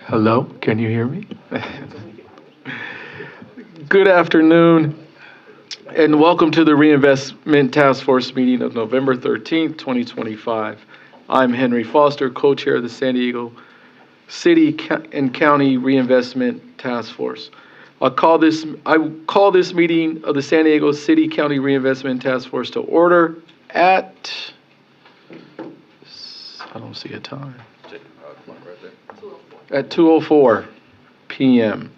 Hello, can you hear me? Good afternoon, and welcome to the Reinvestment Task Force meeting of November 13th, 2025. I'm Henry Foster, co-chair of the San Diego City and County Reinvestment Task Force. I call this meeting of the San Diego City County Reinvestment Task Force to order at, I don't see a time, at 2:04 p.m.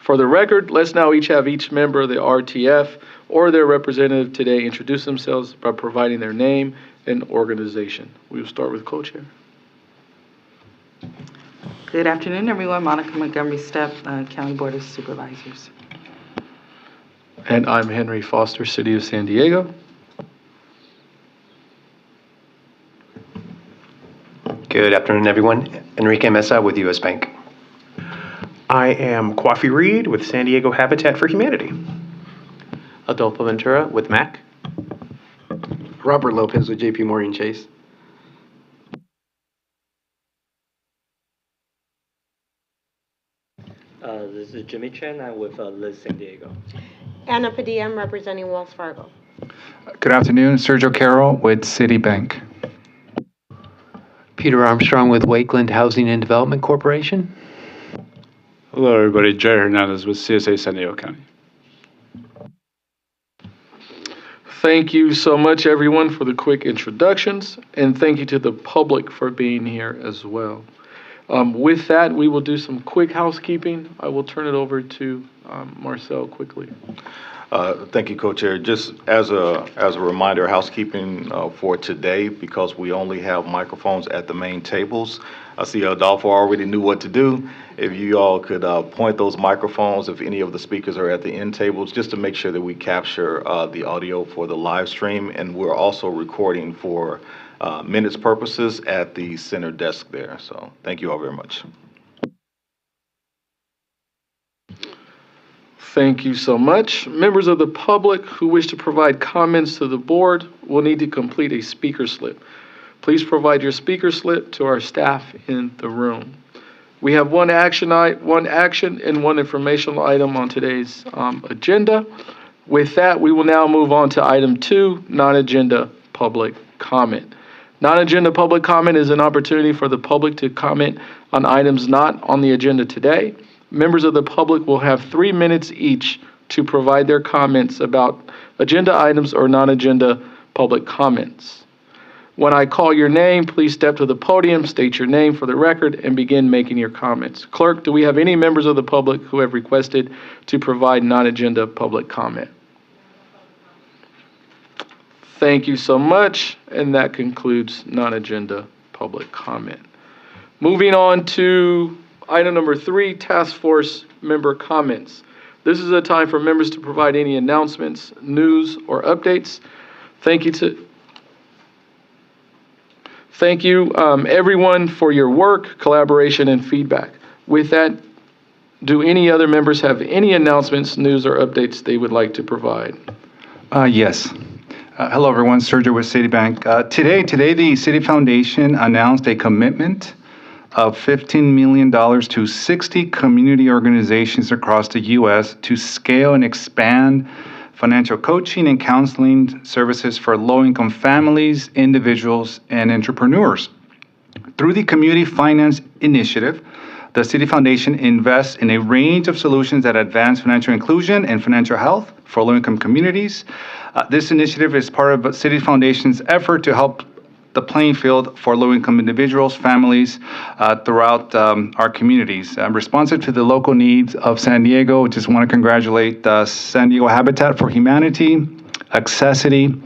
For the record, let's now have each member of the RTF or their representative today introduce themselves by providing their name and organization. We will start with co-chair. Good afternoon, everyone. Monica Montgomery Stepp, County Board of Supervisors. And I'm Henry Foster, City of San Diego. Good afternoon, everyone. Enrique Mesa with U.S. Bank. I am Kwafi Reed with San Diego Habitat for Humanity. Adolfo Ventura with MAC. Robert Lopez with JP Morgan Chase. This is Jimmy Chen. I'm with Liz San Diego. Anna Padilla, I'm representing Wells Fargo. Good afternoon, Sergio Carroll with Citibank. Peter Armstrong with Wakeland Housing and Development Corporation. Hello, everybody. Jay Hernandez with CSA San Diego County. Thank you so much, everyone, for the quick introductions, and thank you to the public for being here as well. With that, we will do some quick housekeeping. I will turn it over to Marcel quickly. Thank you, Co-Chair. Just as a reminder, housekeeping for today, because we only have microphones at the main tables. I see Adolfo already knew what to do. If you all could point those microphones, if any of the speakers are at the end tables, just to make sure that we capture the audio for the live stream. And we're also recording for minutes purposes at the center desk there. So thank you all very much. Thank you so much. Members of the public who wish to provide comments to the board will need to complete a speaker slip. Please provide your speaker slip to our staff in the room. We have one action and one informational item on today's agenda. With that, we will now move on to item 2, non-agenda public comment. Non-agenda public comment is an opportunity for the public to comment on items not on the agenda today. Members of the public will have 3 minutes each to provide their comments about agenda items or non-agenda public comments. When I call your name, please step to the podium, state your name for the record, and begin making your comments. Clerk, do we have any members of the public who have requested to provide non-agenda public comment? Thank you so much, and that concludes non-agenda public comment. Moving on to item number 3, task force member comments. This is a time for members to provide any announcements, news, or updates. Thank you, everyone, for your work, collaboration, and feedback. With that, do any other members have any announcements, news, or updates they would like to provide? Yes. Hello, everyone. Sergio with Citibank. Today, the City Foundation announced a commitment of $15 million to 60 community organizations across the U.S. to scale and expand financial coaching and counseling services for low-income families, individuals, and entrepreneurs. Through the Community Finance Initiative, the City Foundation invests in a range of solutions that advance financial inclusion and financial health for low-income communities. This initiative is part of the City Foundation's effort to help the playing field for low-income individuals, families throughout our communities. Responsive to the local needs of San Diego, just want to congratulate San Diego Habitat for Humanity, Accessity,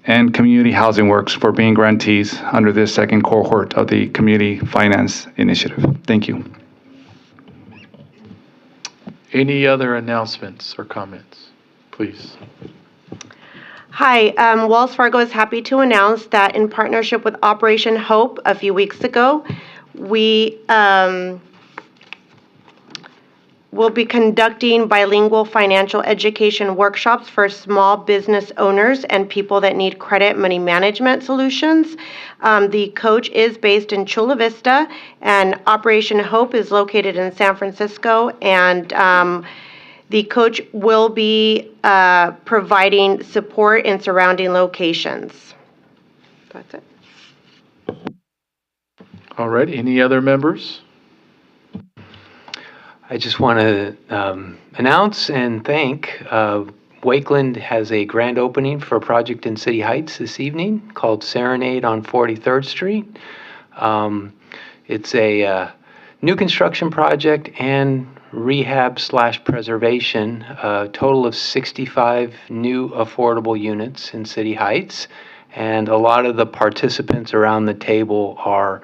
and Community Housing Works for being grantees under this second cohort of the Community Finance Initiative. Thank you. Any other announcements or comments, please? Hi, Wells Fargo is happy to announce that in partnership with Operation Hope a few weeks ago, we will be conducting bilingual financial education workshops for small business owners and people that need credit money management solutions. The coach is based in Chula Vista, and Operation Hope is located in San Francisco, and the coach will be providing support in surrounding locations. That's it. All right, any other members? I just want to announce and thank Wakeland has a grand opening for a project in City Heights this evening called Serenade on 43rd Street. It's a new construction project and rehab/preservation, a total of 65 new affordable units in City Heights. And a lot of the participants around the table are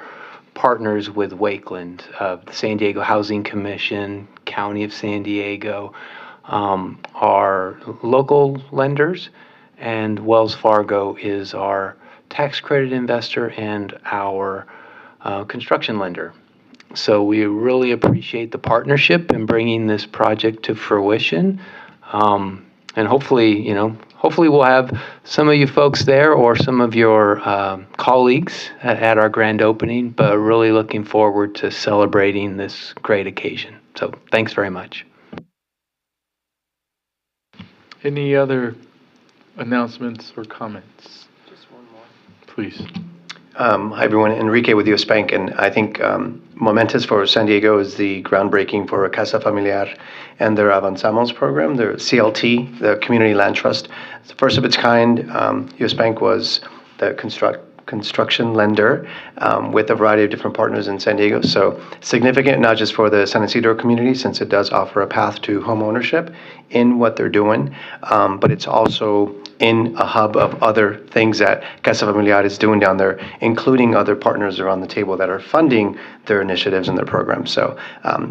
partners with Wakeland, the San Diego Housing Commission, County of San Diego, our local lenders, and Wells Fargo is our tax credit investor and our construction lender. So we really appreciate the partnership in bringing this project to fruition. And hopefully, hopefully we'll have some of you folks there or some of your colleagues at our grand opening, but really looking forward to celebrating this great occasion. So thanks very much. Any other announcements or comments? Just one more. Please. Hi, everyone. Enrique with US Bank, and I think momentous for San Diego is the groundbreaking for Casa Familiar and their Avanzamos program, their CLT, the Community Land Trust. It's the first of its kind. US Bank was the construction lender with a variety of different partners in San Diego. So significant, not just for the San Isidro community, since it does offer a path to home ownership in what they're doing, but it's also in a hub of other things that Casa Familiar is doing down there, including other partners around the table that are funding their initiatives and their programs. So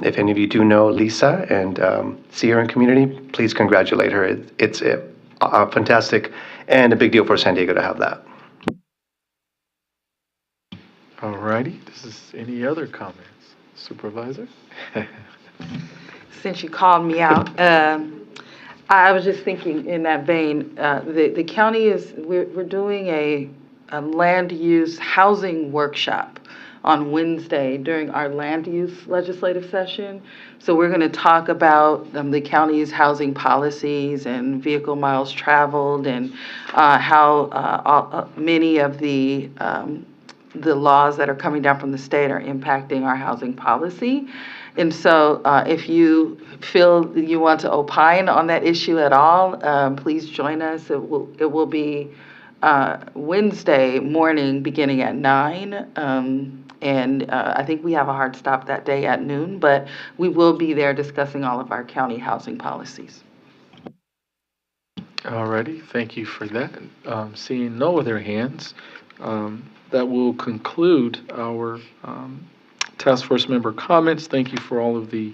if any of you do know Lisa and see her in community, please congratulate her. It's a fantastic and a big deal for San Diego to have that. All righty. Any other comments? Supervisor? Since you called me out, I was just thinking in that vein, the county we're doing a land use housing workshop on Wednesday during our land use legislative session. So we're going to talk about the county's housing policies and vehicle miles traveled and how many of the laws that are coming down from the state are impacting our housing policy. And so if you feel you want to opine on that issue at all, please join us. It will be Wednesday morning beginning at 9. And I think we have a hard stop that day at noon, but we will be there discussing all of our county housing policies. All righty. Thank you for that. Seeing no other hands, that will conclude our task force member comments. Thank you for all of the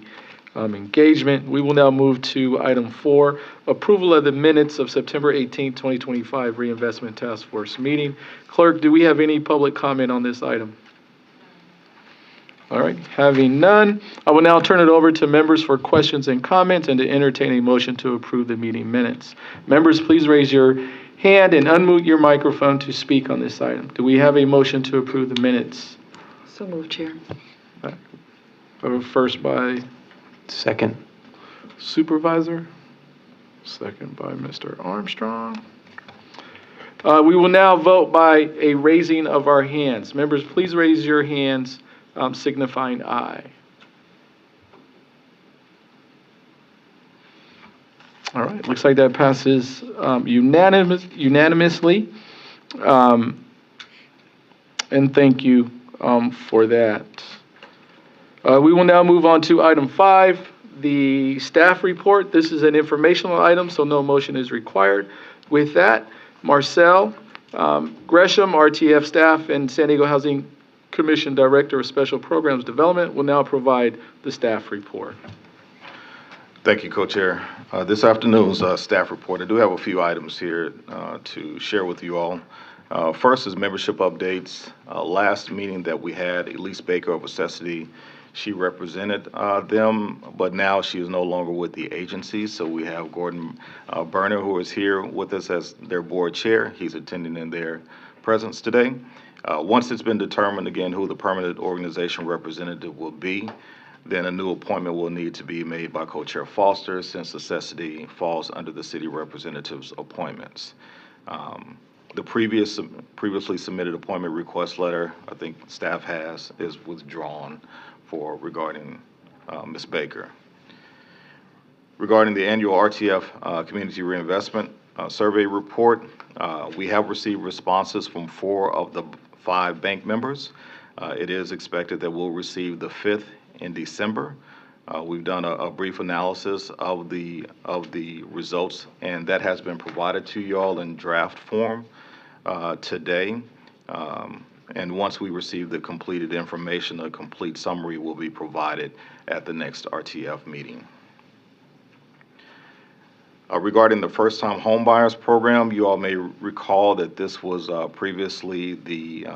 engagement. We will now move to item 4, approval of the minutes of September 18, 2025 Reinvestment Task Force meeting. Clerk, do we have any public comment on this item? All right, having none, I will now turn it over to members for questions and comments and to entertain a motion to approve the meeting minutes. Members, please raise your hand and unmute your microphone to speak on this item. Do we have a motion to approve the minutes? So moved, Chair. First by Second. Supervisor, second by Mr. Armstrong. We will now vote by a raising of our hands. Members, please raise your hands signifying aye. All right, looks like that passes unanimously. And thank you for that. We will now move on to item 5, the staff report. This is an informational item, so no motion is required. With that, Marcel Gresham, RTF staff and San Diego Housing Commission Director of Special Programs Development, will now provide the staff report. Thank you, Co-Chair. This afternoon's staff report, I do have a few items here to share with you all. First is membership updates. Last meeting that we had, Elise Baker of Necessity She represented them, but now she is no longer with the agency. So we have Gordon Berner, who is here with us as their board chair. He's attending in their presence today. Once it's been determined again who the permanent organization representative will be, then a new appointment will need to be made by Co-Chair Foster, since necessity falls under the city representative's appointments. The previously submitted appointment request letter, I think staff is withdrawn regarding Ms. Baker. Regarding the annual RTF Community Reinvestment Survey Report, we have received responses from 4 of the 5 bank members. It is expected that we'll receive the 5th in December. We've done a brief analysis of the results, and that has been provided to you all in draft form today. And once we receive the completed information, a complete summary will be provided at the next RTF meeting. Regarding the first-time homebuyers program, you all may recall that this was previously the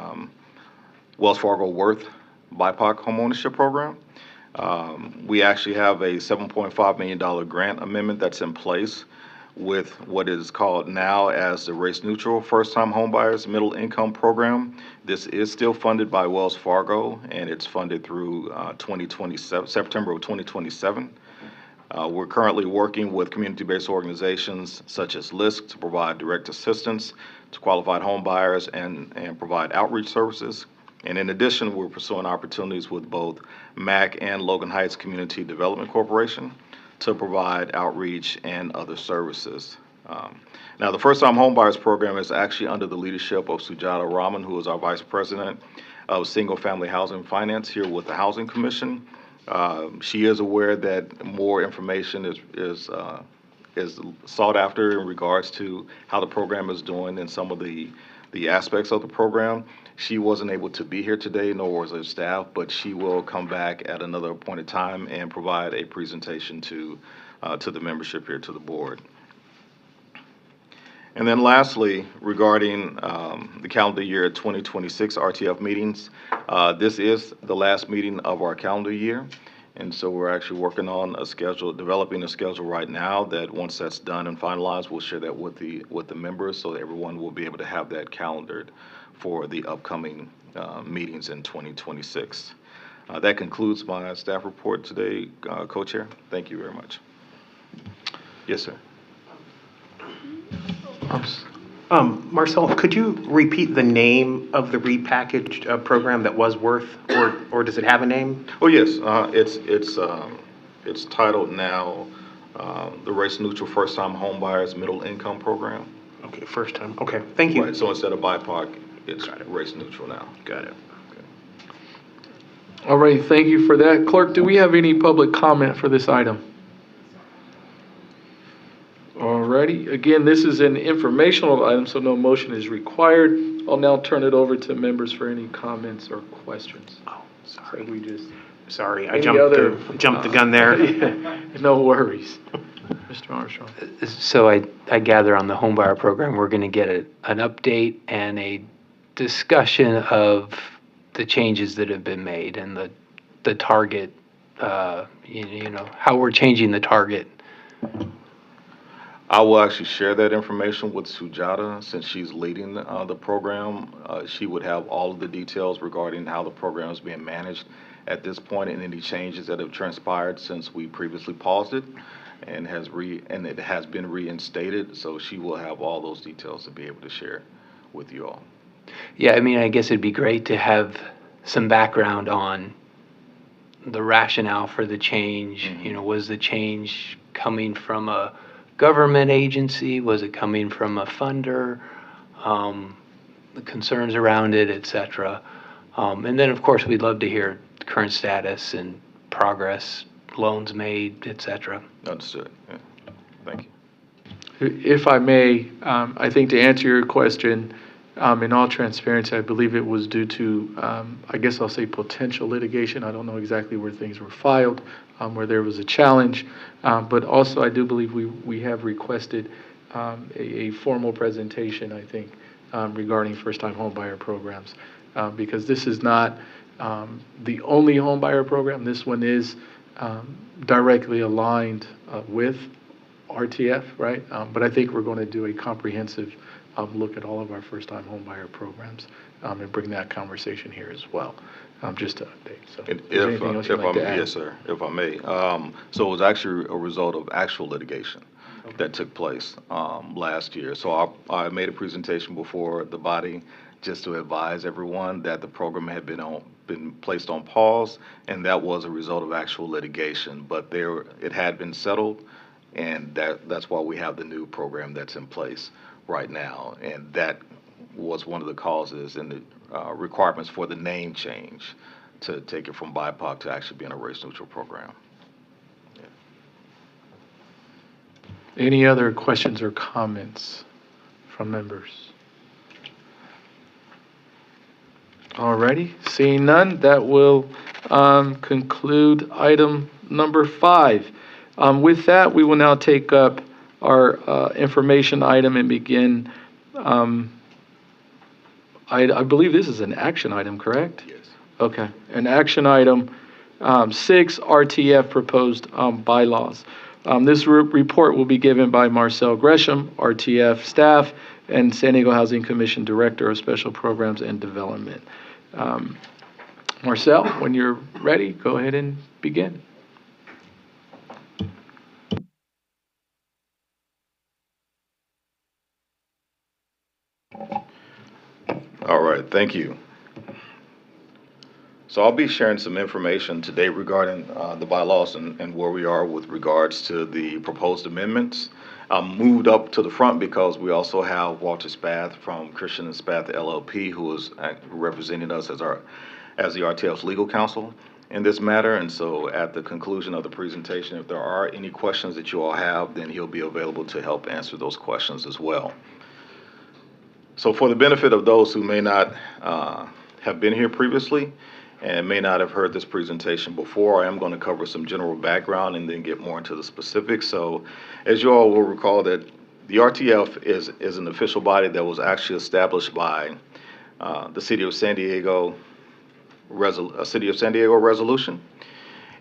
Wells Fargo Worth BIPOC homeownership program. We actually have a $7.5 million grant amendment that's in place with what is called now as the Race Neutral First-Time Homebuyers Middle Income Program. This is still funded by Wells Fargo, and it's funded through September of 2027. We're currently working with community-based organizations such as LISC to provide direct assistance to qualified homebuyers and provide outreach services. And in addition, we're pursuing opportunities with both MAC and Logan Heights Community Development Corporation to provide outreach and other services. Now, the First Time Homebuyers Program is actually under the leadership of Sujata Raman, who is our Vice President of Single Family Housing Finance here with the Housing Commission. She is aware that more information is sought after in regards to how the program is doing and some of the aspects of the program. She wasn't able to be here today, nor was her staff, but she will come back at another appointed time and provide a presentation to the membership here, to the board. And then lastly, regarding the calendar year 2026 RTF meetings, this is the last meeting of our calendar year. And so we're actually working on developing a schedule right now that once that's done and finalized, we'll share that with the members so that everyone will be able to have that calendared for the upcoming meetings in 2026. That concludes my staff report today, Co-Chair. Thank you very much. Yes, sir. Marcel, could you repeat the name of the repackaged program that was Worth, or does it have a name? Oh, yes. It's titled now the Race Neutral First Time Homebuyers Middle Income Program. Okay, first time. Okay, thank you. Right, so instead of BIPOC, it's race neutral now. Got it. Okay. All right, thank you for that. Clerk, do we have any public comment for this item? All righty. Again, this is an informational item, so no motion is required. I'll now turn it over to members for any comments or questions. Oh, sorry. So we just Sorry, I Any jumped other, the gun there. No worries. Mr. Armstrong. So I gather on the homebuyer program, we're going to get an update and a discussion of the changes that have been made and the target, how we're changing the target. I will actually share that information with Sujata since she's leading the program. She would have all of the details regarding how the program is being managed at this point and any changes that have transpired since we previously paused it and it has been reinstated. So she will have all those details to be able to share with you all. Yeah, I mean, I guess it'd be great to have some background on the rationale for the change. Mm-hmm. Was the change coming from a government agency? Was it coming from a funder? The concerns around it, et cetera. And then, of course, we'd love to hear the current status and progress, loans made, et cetera. Understood. Yeah. Thank you. If I may, I think to answer your question, in all transparency, I believe it was due to, I guess I'll say potential litigation. I don't know exactly where things were filed, where there was a challenge. But also, I do believe we have requested a formal presentation, I think, regarding first-time homebuyer programs. Because this is not the only home buyer program. This one is directly aligned with RTF, right? But I think we're going to do a comprehensive look at all of our first-time home buyer programs and bring that conversation here as well, just to update. So, is there anything else you'd like to add? Yes, sir, if I may. So it was actually a result of actual litigation that took place last year. So I made a presentation before the body just to advise everyone that the program had been placed on pause, and that was a result of actual litigation. But it had been settled, and that's why we have the new program that's in place right now. And that was one of the causes and the requirements for the name change to take it from BIPOC to actually being a race-neutral program. Any other questions or comments from members? Alrighty, seeing none, that will conclude item number 5. With that, we will now take up our information item and begin. I believe this is an action item, correct? Yes. Okay, an action item 6, RTF proposed bylaws. This report will be given by Marcel Gresham, RTF staff, and San Diego Housing Commission Director of Special Programs and Development. Marcel, when you're ready, go ahead and begin. All right, thank you. So I'll be sharing some information today regarding the bylaws and where we are with regards to the proposed amendments. I moved up to the front because we also have Walter Spath from Christian and Spath LLP, who is representing us as the RTF's legal counsel in this matter. And so at the conclusion of the presentation, if there are any questions that you all have, then he'll be available to help answer those questions as well. So for the benefit of those who may not have been here previously and may not have heard this presentation before, I am going to cover some general background and then get more into the specifics. So as you all will recall, that the RTF is an official body that was actually established by the City of San Diego resolution.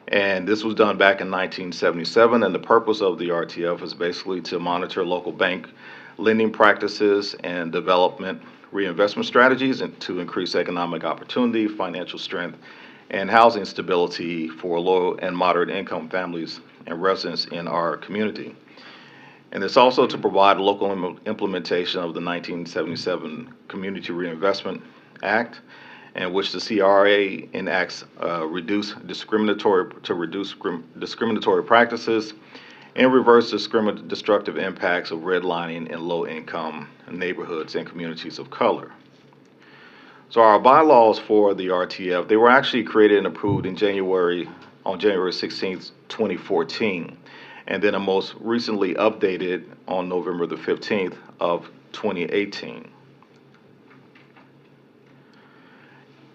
And this was done back in 1977, and the purpose of the RTF is basically to monitor local bank lending practices and development reinvestment strategies and to increase economic opportunity, financial strength, and housing stability for low and moderate income families and residents in our community. And it's also to provide local implementation of the 1977 Community Reinvestment Act, in which the CRA enacts reduce discriminatory practices and reverse destructive impacts of redlining in low-income neighborhoods and communities of color. So our bylaws for the RTF, they were actually created and approved on January 16th, 2014, and then most recently updated on November the 15th of 2018.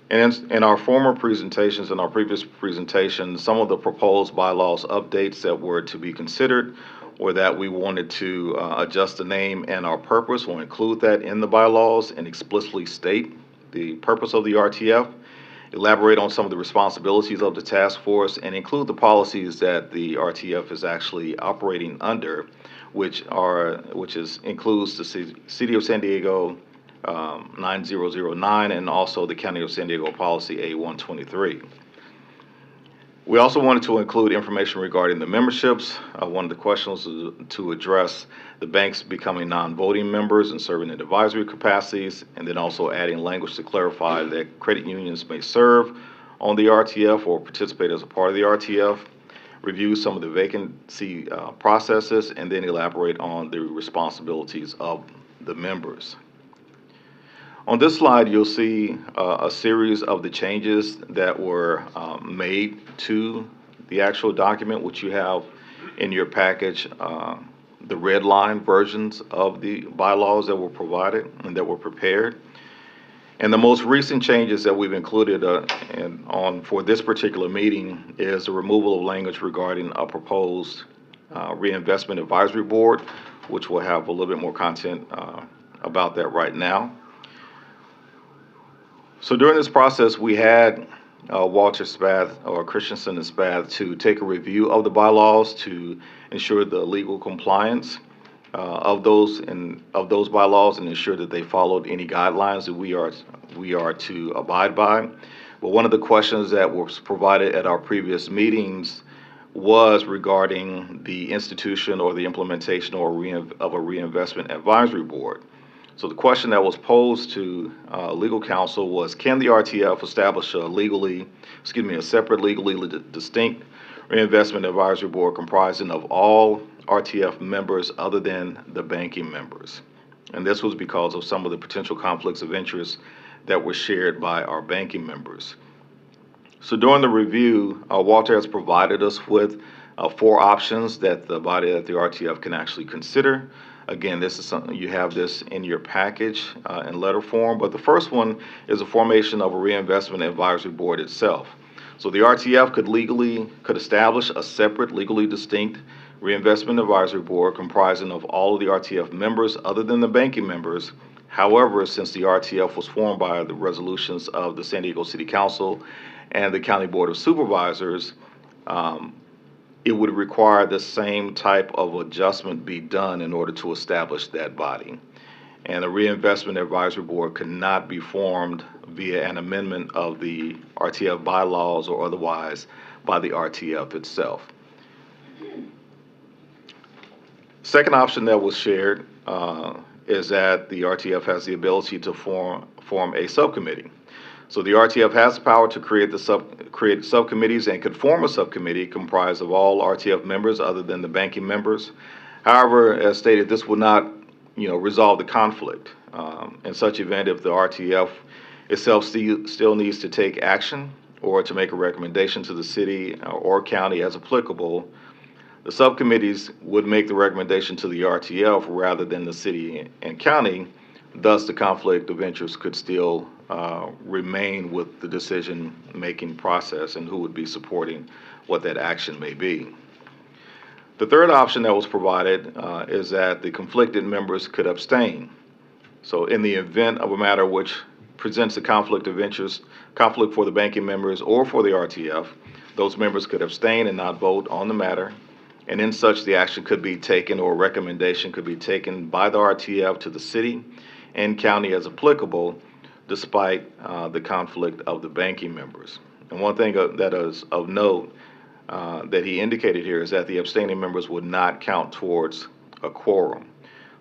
And in our former presentations, in our previous presentations, some of the proposed bylaws updates that were to be considered were that we wanted to adjust the name and our purpose. We'll include that in the bylaws and explicitly state the purpose of the RTF, elaborate on some of the responsibilities of the task force, and include the policies that the RTF is actually operating under, which includes the City of San Diego 9009 and also the County of San Diego Policy A123. We also wanted to include information regarding the memberships. One of the questions was to address the banks becoming non-voting members and serving in advisory capacities, and then also adding language to clarify that credit unions may serve on the RTF or participate as a part of the RTF, review some of the vacancy processes, and then elaborate on the responsibilities of the members. On this slide, you'll see a series of the changes that were made to the actual document, which you have in your package, the red line versions of the bylaws that were provided and that were prepared. And the most recent changes that we've included for this particular meeting is the removal of language regarding a proposed reinvestment advisory board, which will have a little bit more content about that right now. So during this process, we had Walter Spath, or Christensen and Spath, to take a review of the bylaws to ensure the legal compliance of those bylaws and ensure that they followed any guidelines that we are to abide by. But one of the questions that was provided at our previous meetings was regarding the institution or the implementation of a reinvestment advisory board. So the question that was posed to legal counsel was, can the RTF establish a separate legally distinct reinvestment advisory board comprising of all RTF members other than the banking members? And this was because of some of the potential conflicts of interest that were shared by our banking members. So during the review, Walter has provided us with 4 options that the RTF can actually consider. Again, this is something, you have this in your package in letter form, but the first one is the formation of a reinvestment advisory board itself. So the RTF could establish a separate legally distinct reinvestment advisory board comprising of all of the RTF members other than the banking members. However, since the RTF was formed by the resolutions of the San Diego City Council and the County Board of Supervisors, it would require the same type of adjustment be done in order to establish that body. And the Reinvestment Advisory Board could not be formed via an amendment of the RTF bylaws or otherwise by the RTF itself. Second option that was shared is that the RTF has the ability to form a subcommittee. So the RTF has the power to create subcommittees and could form a subcommittee comprised of all RTF members other than the banking members. However, as stated, this would not, resolve the conflict. In such event, if the RTF itself still needs to take action or to make a recommendation to the city or county as applicable, the subcommittees would make the recommendation to the RTF rather than the city and county. Thus, the conflict of interest could still remain with the decision-making process and who would be supporting what that action may be. The third option that was provided is that the conflicted members could abstain. So in the event of a matter which presents a conflict of interest, conflict for the banking members or for the RTF, those members could abstain and not vote on the matter. And in such, the action could be taken or a recommendation could be taken by the RTF to the city and county as applicable, despite the conflict of the banking members. And one thing that is of note that he indicated here is that the abstaining members would not count towards a quorum.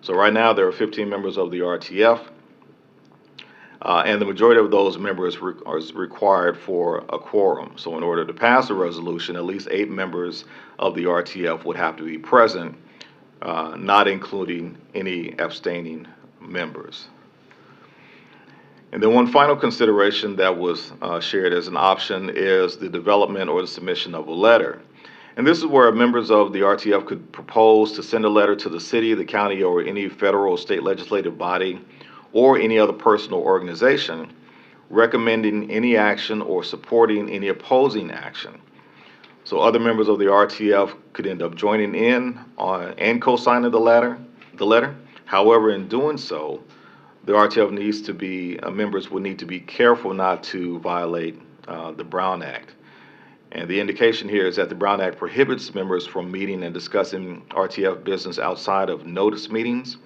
So right now there are 15 members of the RTF, and the majority of those members is required for a quorum. So in order to pass a resolution, at least 8 members of the RTF would have to be present, not including any abstaining members. And then one final consideration that was shared as an option is the development or the submission of a letter. And this is where members of the RTF could propose to send a letter to the city, the county, or any federal or state legislative body or any other person or organization recommending any action or supporting any opposing action. So other members of the RTF could end up joining in on and co-signing the letter. However, in doing so, the RTF members would need to be careful not to violate the Brown Act. And the indication here is that the Brown Act prohibits members from meeting and discussing RTF business outside of notice meetings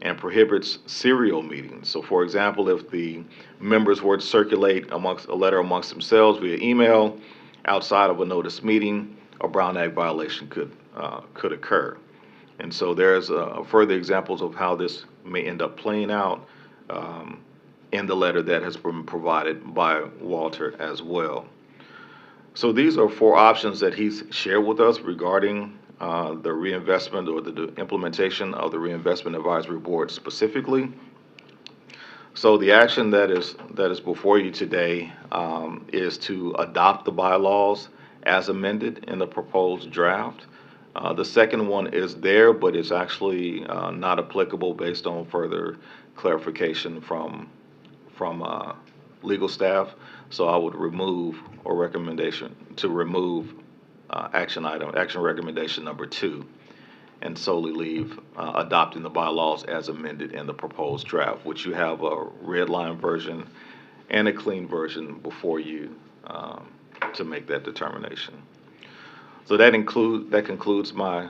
and prohibits serial meetings. So for example, if the members were to circulate a letter amongst themselves via email outside of a notice meeting, a Brown Act violation could occur. And so there's further examples of how this may end up playing out in the letter that has been provided by Walter as well. So these are 4 options that he's shared with us regarding the reinvestment or the implementation of the Reinvestment Advisory Board specifically. So the action that is before you today is to adopt the bylaws as amended in the proposed draft. The second one is there, but it's actually not applicable based on further clarification from legal staff. So I would remove action recommendation number 2 and solely leave adopting the bylaws as amended in the proposed draft, which you have a red line version and a clean version before you to make that determination. So that concludes my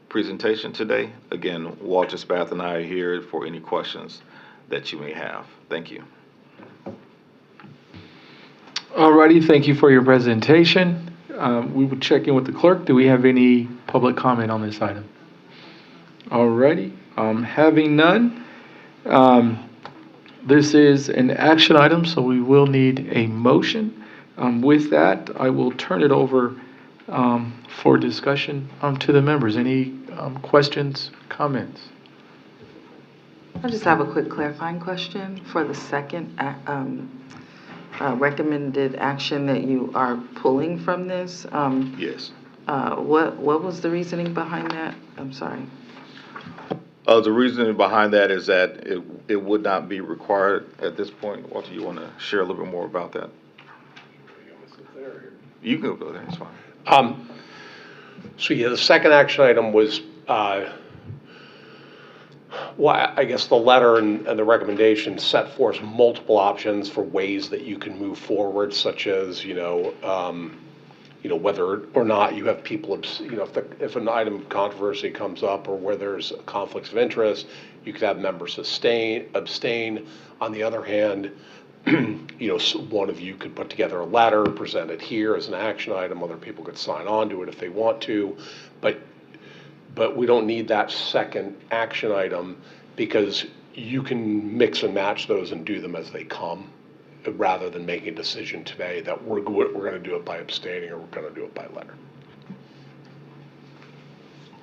presentation today. Again, Walter Spath and I are here for any questions that you may have. Thank you. Alrighty, thank you for your presentation. We will check in with the clerk. Do we have any public comment on this item? Alrighty, having none, this is an action item, so we will need a motion. With that, I will turn it over for discussion to the members. Any questions, comments? I just have a quick clarifying question for the second recommended action that you are pulling from this. Yes. What was the reasoning behind that? I'm sorry. The reasoning behind that is that it would not be required at this point. Walter, you want to share a little bit more about that? You can go there, it's fine. So yeah, the second action item was, well, I guess the letter and the recommendation set forth multiple options for ways that you can move forward, such as, whether or not you have people, if an item of controversy comes up or where there's conflicts of interest, you could have members abstain. On the other hand, one of you could put together a letter, present it here as an action item. Other people could sign on to it if they want to, but we don't need that second action item because you can mix and match those and do them as they come, rather than making a decision today that we're going to do it by abstaining or we're going to do it by letter.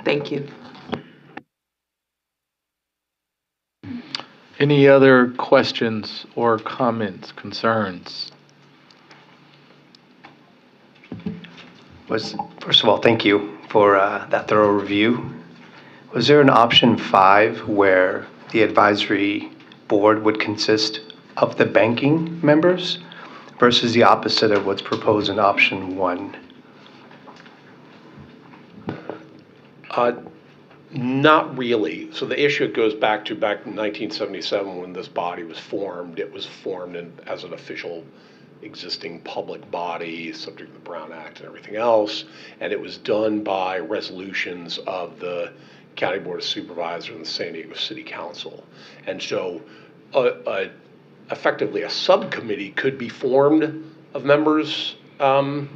Thank you. Any other questions or comments, concerns? First of all, thank you for that thorough review. Was there an option 5 where the advisory board would consist of the banking members versus the opposite of what's proposed in option 1? Not really. So the issue goes back in 1977 when this body was formed. It was formed as an official existing public body, subject to the Brown Act and everything else, and it was done by resolutions of the County Board of Supervisors and the San Diego City Council. And so effectively a subcommittee could be formed of members, of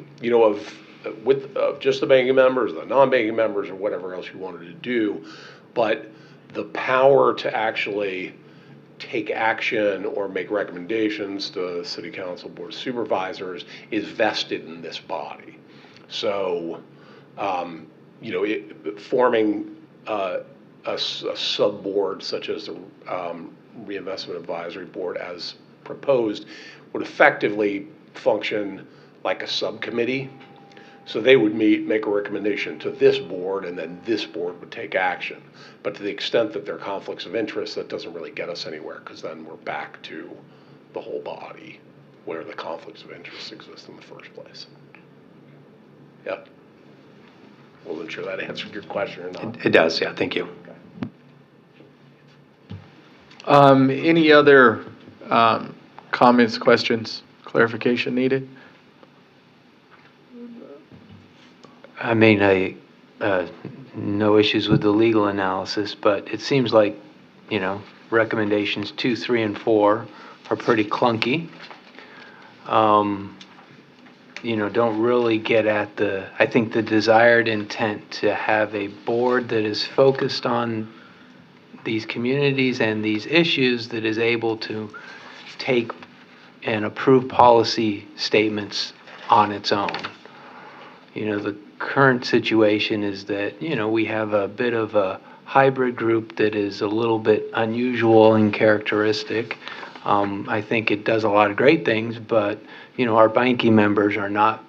just the banking members, the non-banking members, or whatever else you wanted to do. But the power to actually take action or make recommendations to the City Council Board of Supervisors is vested in this body. So, forming a sub-board such as the Reinvestment Advisory Board as proposed would effectively function like a subcommittee. So they would meet, make a recommendation to this board, and then this board would take action. But to the extent that there are conflicts of interest, that doesn't really get us anywhere, because then we're back to the whole body where the conflicts of interest exist in the first place. Yep. Wasn't sure that answered your question or not. It does, yeah, thank you. Any other comments, questions, clarification needed? I mean, no issues with the legal analysis, but it seems like, recommendations 2, 3, and 4 are pretty clunky. Don't really get at I think the desired intent to have a board that is focused on these communities and these issues, that is able to take and approve policy statements on its own. The current situation is that, we have a bit of a hybrid group that is a little bit unusual and characteristic. I think it does a lot of great things, but, our banking members are not,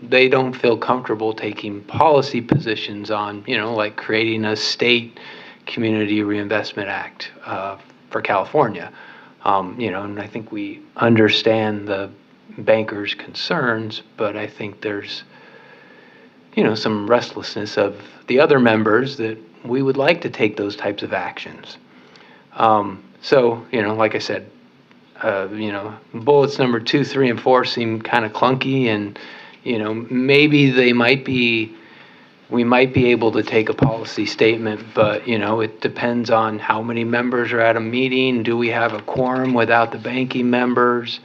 they don't feel comfortable taking policy positions on, like creating a state Community Reinvestment Act for California. And I think we understand the bankers' concerns, but I think there's some restlessness of the other members that we would like to take those types of actions. So, like I said, bullets number 2, 3, and 4 seem kind of clunky, and, maybe we might be able to take a policy statement, but, it depends on how many members are at a meeting. Do we have a quorum without the banking members?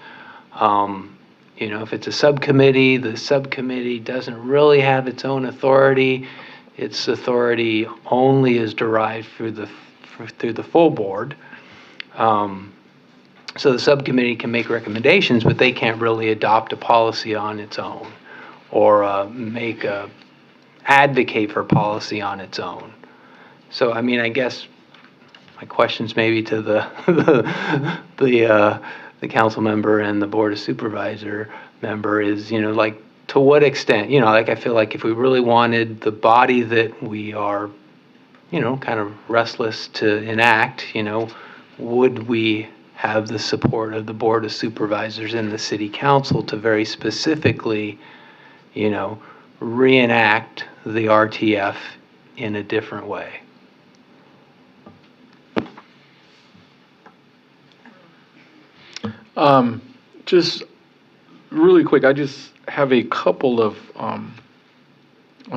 If it's a subcommittee, the subcommittee doesn't really have its own authority. Its authority only is derived through the full board. So the subcommittee can make recommendations, but they can't really adopt a policy on its own or advocate for policy on its own. So, I guess my questions maybe to the council member and the board of supervisor member is, to what extent, I feel like if we really wanted the body that we are, kind of restless to enact, would we have the support of the board of supervisors and the city council to very specifically, reenact the RTF in a different way? Just really quick, I just have a couple of, I'm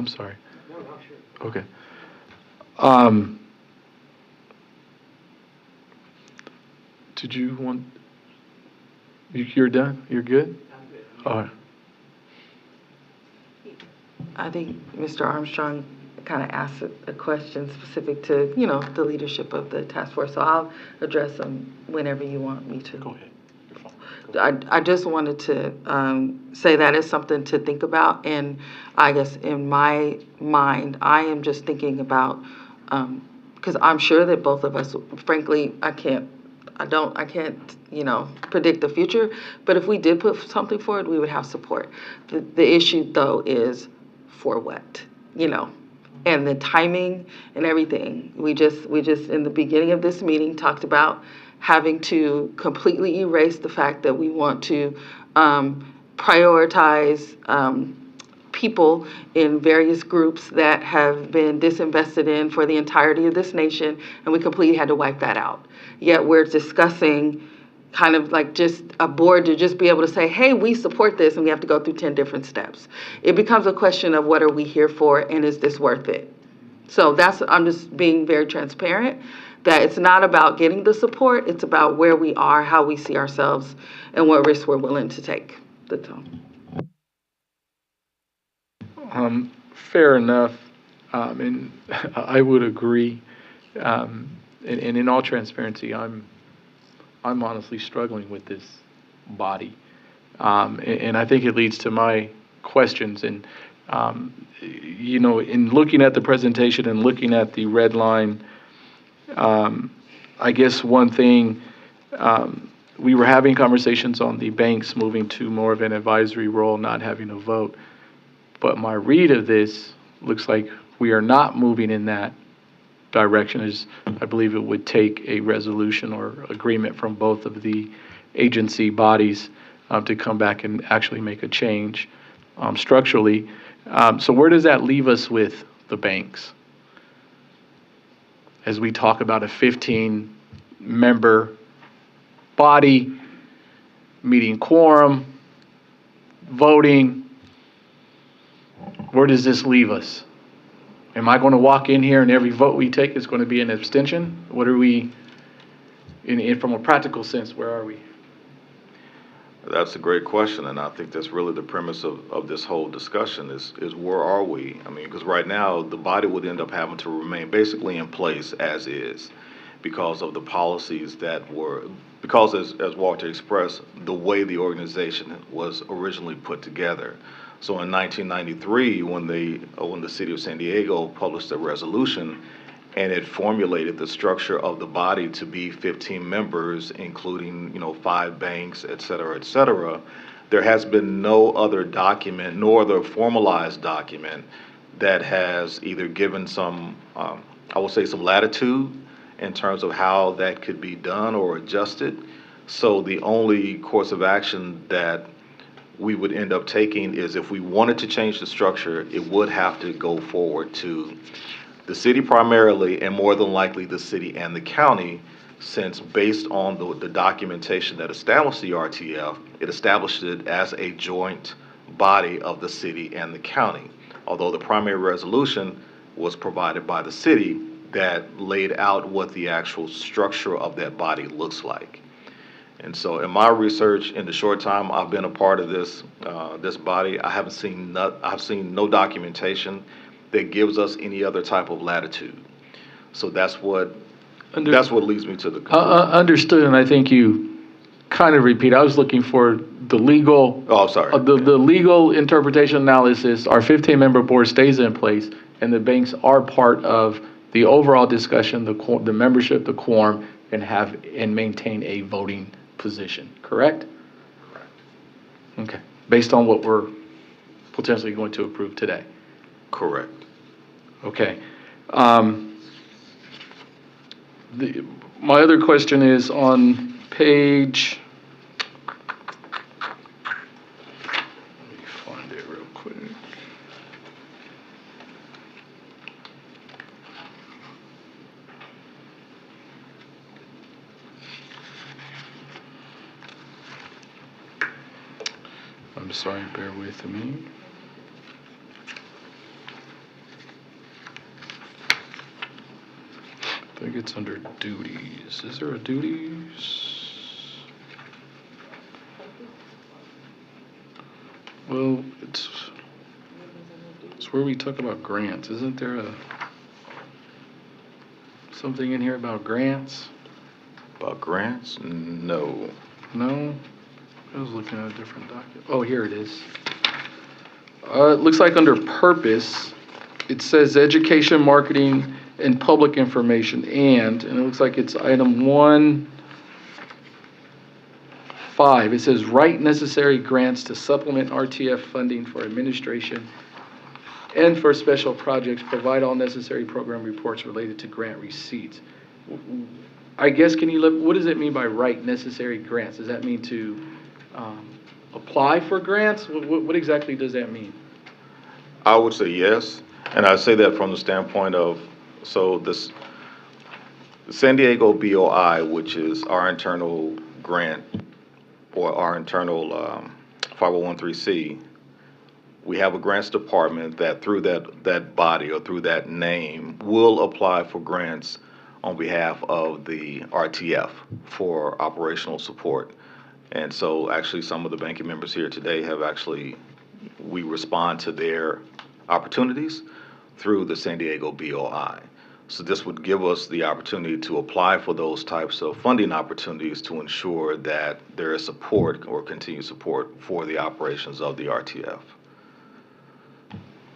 sorry. No, sure. Okay. Did you want, you're done? You're good? I'm good. All right. I think Mr. Armstrong kind of asked a question specific to, the leadership of the task force. So I'll address them whenever you want me to. Go ahead. I just wanted to say that is something to think about. And I guess in my mind, I am just thinking about, because I'm sure that both of us, frankly, I can't, predict the future. But if we did put something forward, we would have support. The issue, though, is for what, and the timing and everything. We just in the beginning of this meeting talked about having to completely erase the fact that we want to prioritize people in various groups that have been disinvested in for the entirety of this nation, and we completely had to wipe that out. Yet we're discussing kind of like just a board to just be able to say, hey, we support this, and we have to go through 10 different steps. It becomes a question of what are we here for, and is this worth it? So I'm just being very transparent, that it's not about getting the support, it's about where we are, how we see ourselves, and what risks we're willing to take. That's all. Fair enough, and I would agree. And in all transparency, I'm honestly struggling with this body, and I think it leads to my questions. And in looking at the presentation and looking at the red line, I guess one thing, we were having conversations on the banks moving to more of an advisory role, not having a vote. But my read of this looks like we are not moving in that direction. As I believe it would take a resolution or agreement from both of the agency bodies to come back and actually make a change structurally. So where does that leave us with the banks? As we talk about a 15-member body, meeting quorum, voting, where does this leave us? Am I going to walk in here and every vote we take is going to be an abstention? What are we, from a practical sense, where are we? That's a great question, and I think that's really the premise of this whole discussion is where are we? I mean, because right now the body would end up having to remain basically in place as is because of the policies because as Walter expressed, the way the organization was originally put together. So in 1993, when the city of San Diego published a resolution and it formulated the structure of the body to be 15 members, including, 5 banks, et cetera, there has been no other document, nor other formalized document that has either given some, I will say some latitude in terms of how that could be done or adjusted. So the only course of action that we would end up taking is if we wanted to change the structure, it would have to go forward to the city primarily, and more than likely the city and the county since based on the documentation that established the RTF, it established it as a joint body of the city and the county. Although the primary resolution was provided by the city that laid out what the actual structure of that body looks like. And so in my research, in the short time I've been a part of this body, I've seen no documentation that gives us any other type of latitude. So that's what leads me to the conclusion. Understood, and I think you kind of repeat. I was looking for the legal. Oh, sorry. The legal interpretation analysis. Our 15-member board stays in place, and the banks are part of the overall discussion, the membership, the quorum, and maintain a voting position. Correct? Correct. Okay. Based on what we're potentially going to approve today. Correct. Okay. My other question is on page. Let me find it real quick. I'm sorry, bear with me. I think it's under duties. Is there a duties? Well, it's where we talk about grants. Isn't there something in here about grants? About grants? No. No? I was looking at a different document. Oh, here it is. It looks like under purpose, it says education, marketing, and public information, and it looks like it's item 1.5. It says write necessary grants to supplement RTF funding for administration and for special projects, provide all necessary program reports related to grant receipts. I guess, what does it mean by write necessary grants? Does that mean to apply for grants? What exactly does that mean? I would say yes, and I say that from the standpoint of, so this San Diego BOI, which is our internal grant or our internal 501(c), we have a grants department that through that body or through that name will apply for grants on behalf of the RTF for operational support. And so actually some of the banking members here today we respond to their opportunities through the San Diego BOI. So this would give us the opportunity to apply for those types of funding opportunities to ensure that there is support or continued support for the operations of the RTF.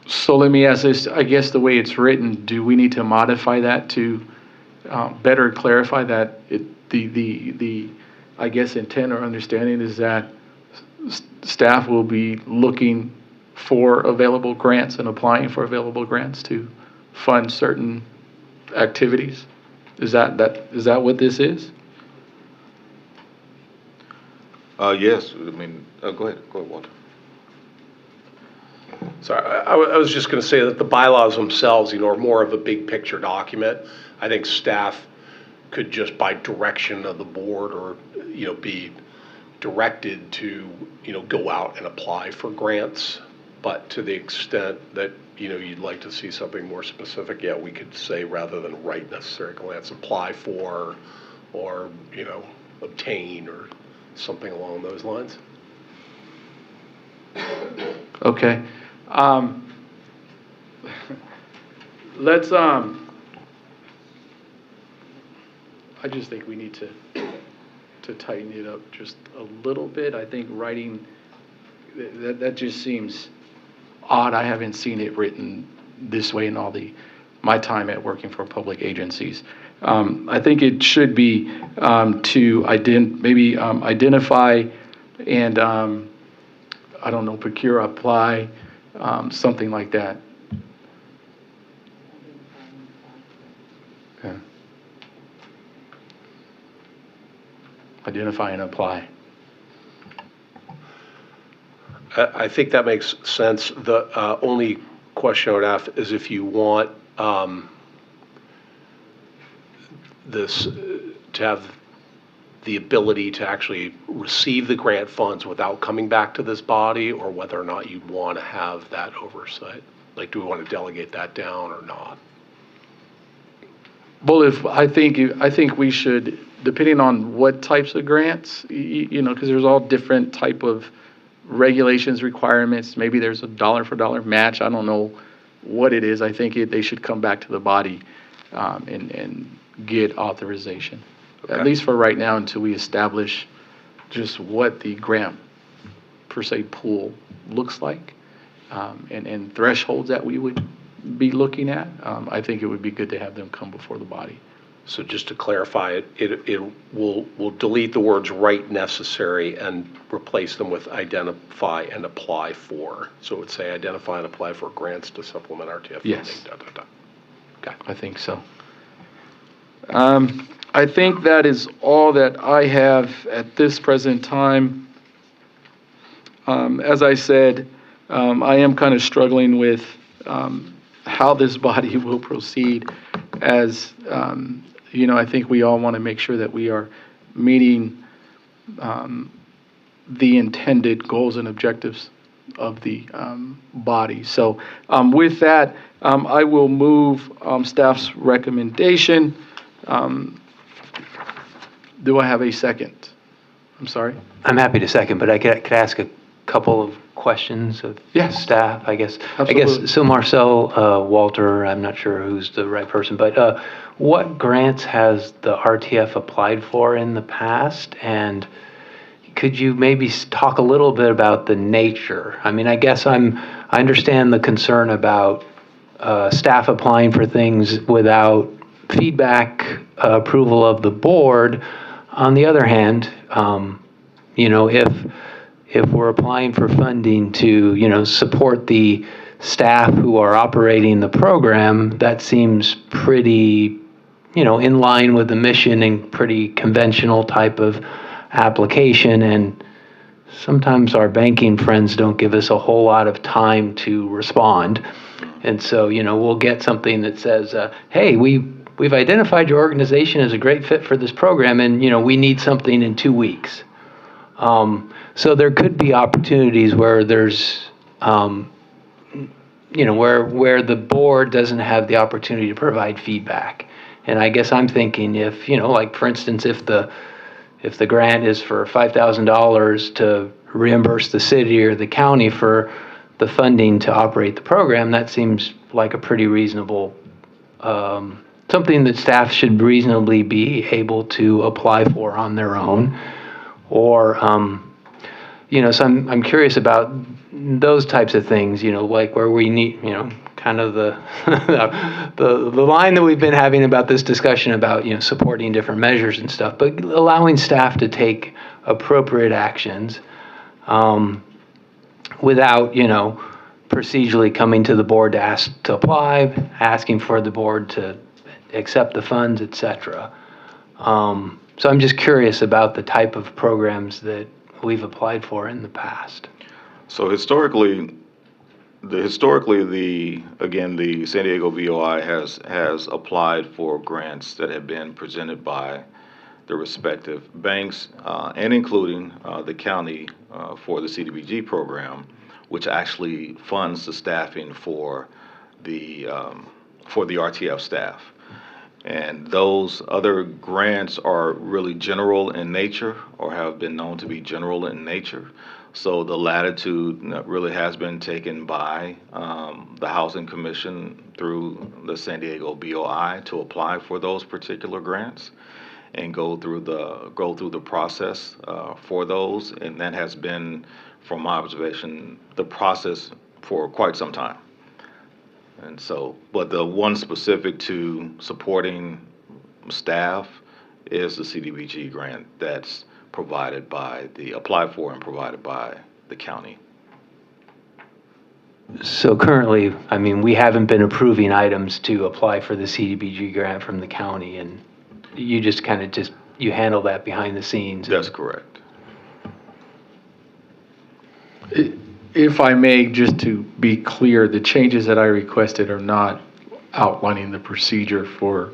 So let me ask this, I guess the way it's written, do we need to modify that to better clarify that the I guess intent or understanding is that staff will be looking for available grants and applying for available grants to fund certain activities? Is that what this is? Yes, I mean, go ahead, Walter. Sorry, I was just going to say that the bylaws themselves, are more of a big picture document. I think staff could just by direction of the board or, be directed to, go out and apply for grants. But to the extent that, you'd like to see something more specific, yeah, we could say rather than write necessary grants, apply for or, obtain or something along those lines. Okay. Let's, I just think we need to tighten it up just a little bit. I think writing, that just seems odd. I haven't seen it written this way in all my time at working for public agencies. I think it should be to identify and, I don't know, procure, apply, something like that. Yeah. Identify and apply. I think that makes sense. The only question I would ask is if you want this to to have the ability to actually receive the grant funds without coming back to this body, or whether or not you'd want to have that oversight? Like, do we want to delegate that down or not? Well, I think we should, depending on what types of grants, because there's all different type of regulations, requirements. Maybe there's a dollar for dollar match. I don't know what it is. I think they should come back to the body and get authorization, at least for right now, until we establish just what the grant per se pool looks like, and thresholds that we would be looking at. I think it would be good to have them come before the body. So just to clarify, we'll delete the words "right necessary" and replace them with "identify and apply for." So it would say "identify and apply for grants to supplement RTF funding." Yes. Okay. I think so. I think that is all that I have at this present time. As I said, I am kind of struggling with how this body will proceed, as I think we all want to make sure that we are meeting the intended goals and objectives of the body. So with that, I will move staff's recommendation. Do I have a second? I'm sorry? I'm happy to second, but I could ask a couple of questions of staff, I guess. Absolutely. So Marcel, Walter, I'm not sure who's the right person, but what grants has the RTF applied for in the past? And could you maybe talk a little bit about the nature? I mean, I guess I understand the concern about staff applying for things without feedback, approval of the board. On the other hand, if we're applying for funding to, support the staff who are operating the program, that seems pretty, in line with the mission and pretty conventional type of application. And sometimes our banking friends don't give us a whole lot of time to respond. And so, we'll get something that says, hey, we've identified your organization as a great fit for this program, and, we need something in 2 weeks. So there could be opportunities where there's, where the board doesn't have the opportunity to provide feedback. And I guess I'm thinking if, like for instance, if the grant is for $5,000 to reimburse the city or the county for the funding to operate the program, that seems like a pretty reasonable, something that staff should reasonably be able to apply for on their own. Or, so I'm curious about those types of things, like where we need, kind of the the line that we've been having about this discussion about, supporting different measures and stuff, but allowing staff to take appropriate actions without, procedurally coming to the board to ask to apply, asking for the board to accept the funds, et cetera. So I'm just curious about the type of programs that we've applied for in the past. So historically, the San Diego BOI has applied for grants that have been presented by the respective banks, and including the county for the CDBG program, which actually funds the staffing for the RTF staff. And those other grants are really general in nature, or have been known to be general in nature. So the latitude really has been taken by the Housing Commission through the San Diego BOI to apply for those particular grants and go through the process for those. And that has been, from my observation, the process for quite some time. And so, but the one specific to supporting staff is the CDBG grant that's applied for and provided by the county. So currently, I mean, we haven't been approving items to apply for the CDBG grant from the county, and you just kind of you handle that behind the scenes. That's correct. If I may, just to be clear, the changes that I requested are not outlining the procedure for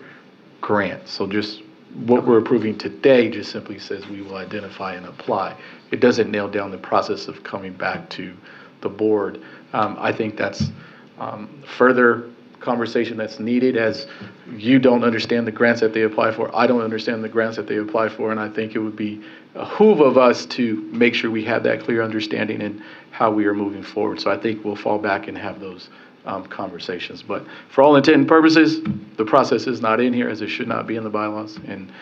grants. So just what we're approving today just simply says we will identify and apply. It doesn't nail down the process of coming back to the board. I think that's further conversation that's needed, as you don't understand the grants that they apply for. I don't understand the grants that they apply for, and I think it would be a behoove of us to make sure we have that clear understanding in how we are moving forward. So I think we'll fall back and have those conversations. But for all intent and purposes, the process is not in here, as it should not be in the bylaws, and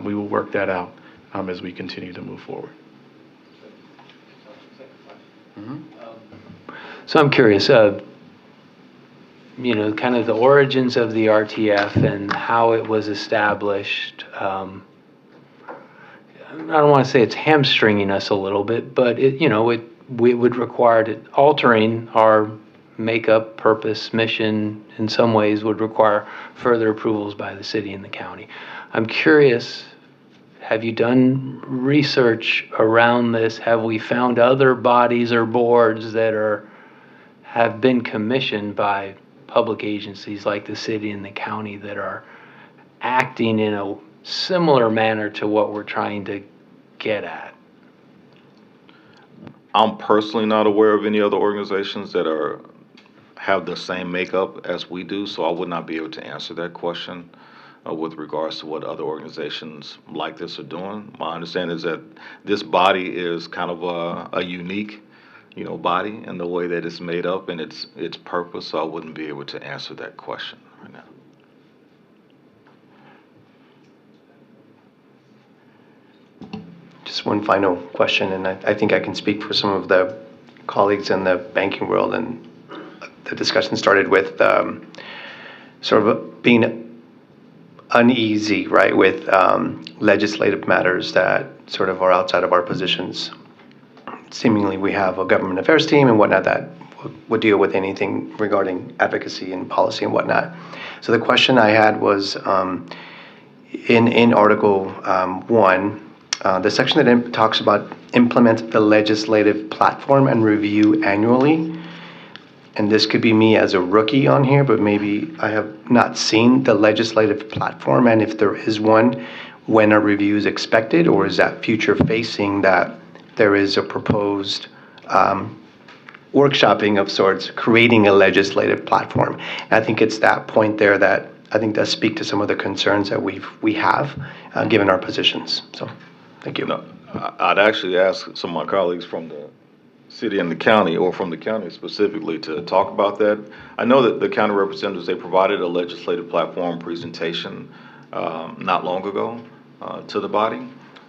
we will work that out as we continue to move forward. So I'm curious, kind of the origins of the RTF and how it was established. I don't want to say it's hamstringing us a little bit, but we would require altering our makeup, purpose, mission in some ways would require further approvals by the city and the county. I'm curious, have you done research around this? Have we found other bodies or boards that have been commissioned by public agencies like the city and the county that are acting in a similar manner to what we're trying to get at? I'm personally not aware of any other organizations that have the same makeup as we do, so I would not be able to answer that question with regards to what other organizations like this are doing. My understanding is that this body is kind of a unique body in the way that it's made up and its purpose, so I wouldn't be able to answer that question right now. Just one final question, and I think I can speak for some of the colleagues in the banking world. And the discussion started with sort of being uneasy, right, with legislative matters that sort of are outside of our positions. Seemingly, we have a government affairs team and whatnot that would deal with anything regarding advocacy and policy and whatnot. So the question I had was in Article 1, the section that talks about implement the legislative platform and review annually. And this could be me as a rookie on here, but maybe I have not seen the legislative platform. And if there is one, when a review is expected, or is that future facing that there is a proposed workshopping of sorts, creating a legislative platform? And I think it's that point there that I think does speak to some of the concerns that we have given our positions. So, thank you. No, I'd actually ask some of my colleagues from the city and the county, or from the county specifically, to talk about that. I know that the county representatives, they provided a legislative platform presentation not long ago to the body.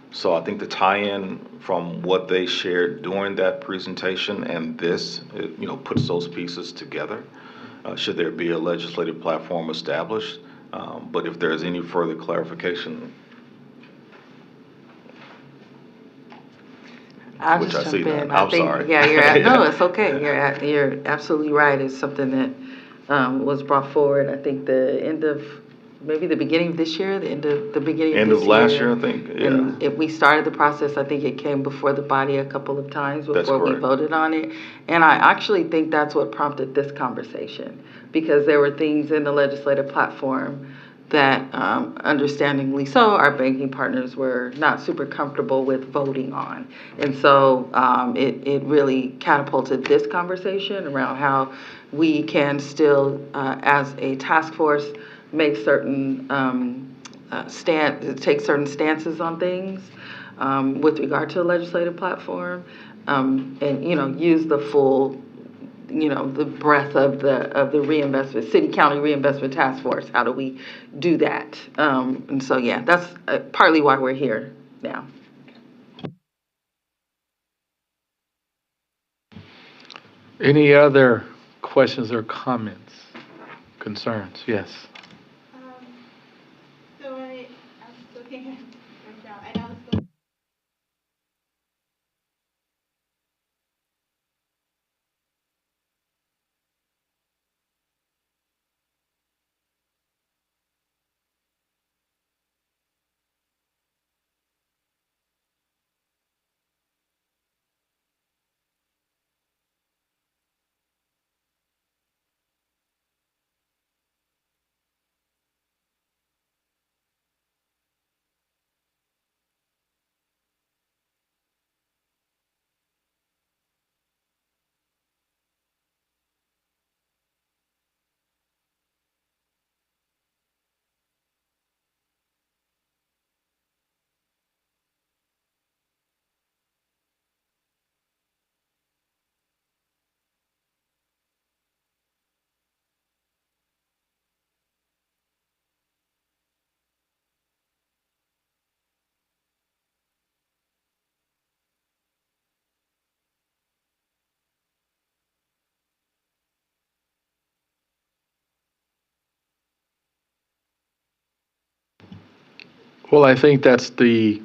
So I think the tie-in from what they shared during that presentation and this, puts those pieces together. Should there be a legislative platform established? But if there's any further clarification, I'll which just I see jump in. none. I'm sorry. Yeah, no, it's okay. You're absolutely right. It's something that was brought forward. I think maybe the beginning of this year, End of last year, I think. Yeah. And if we started the process, I think it came before the body a couple of times That's before we correct. voted on it. And I actually think that's what prompted this conversation, because there were things in the legislative platform that, understandingly so, our banking partners were not super comfortable with voting on. And so it really catapulted this conversation around how we can still, as a task force, make certain take certain stances on things with regard to the legislative platform, and use the full, the breadth of the reinvestment, city county reinvestment task force. How do we do that? And so that's partly why we're here now. Any other questions or comments, concerns? Yes. So I was looking at, I know it's Well, I think that's the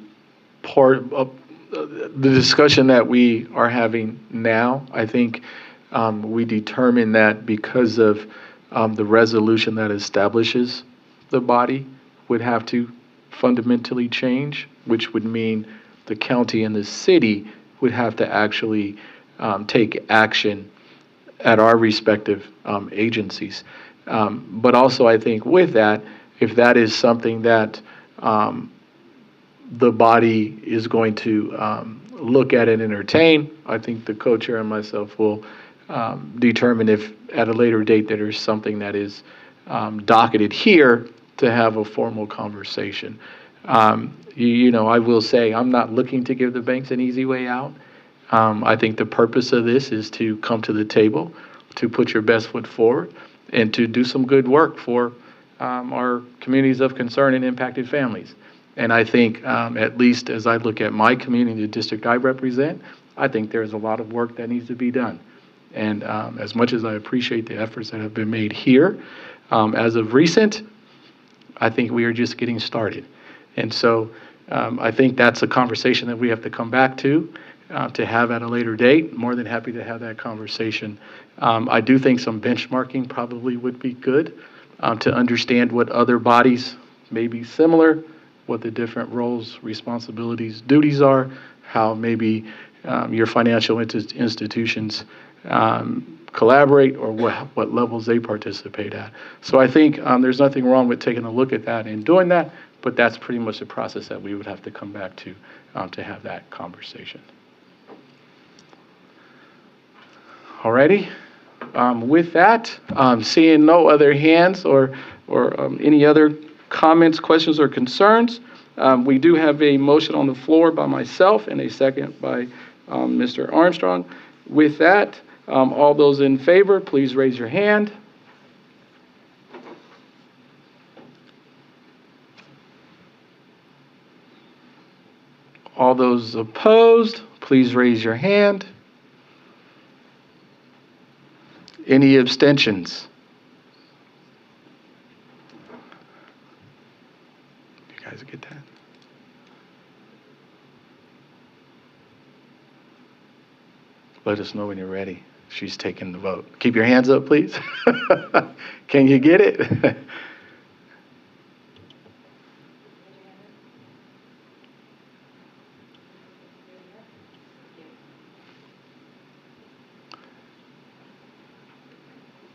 part of the discussion that we are having now. I think we determined that because of the resolution that establishes the body would have to fundamentally change, which would mean the county and the city would have to actually take action at our respective agencies. But also, I think with that, if that is something that the body is going to look at and entertain, I think the co-chair and myself will determine if at a later date that there's something that is docketed here to have a formal conversation. I will say I'm not looking to give the banks an easy way out. I think the purpose of this is to come to the table, to put your best foot forward, and to do some good work for our communities of concern and impacted families. And I think, at least as I look at my community, the district I represent, I think there's a lot of work that needs to be done. And as much as I appreciate the efforts that have been made here, as of recent, I think we are just getting started. And so I think that's a conversation that we have to come back to have at a later date. More than happy to have that conversation. I do think some benchmarking probably would be good to understand what other bodies may be similar, what the different roles, responsibilities, duties are, how maybe your financial institutions collaborate, or what levels they participate at. So I think there's nothing wrong with taking a look at that and doing that, but that's pretty much the process that we would have to come back to have that conversation. Alrighty. With that, seeing no other hands or any other comments, questions, or concerns, we do have a motion on the floor by myself and a second by Mr. Armstrong. With that, all those in favor, please raise your hand. All those opposed, please raise your hand. Any abstentions? You guys get that? Let us know when you're ready. She's taking the vote. Keep your hands up, please. Can you get it?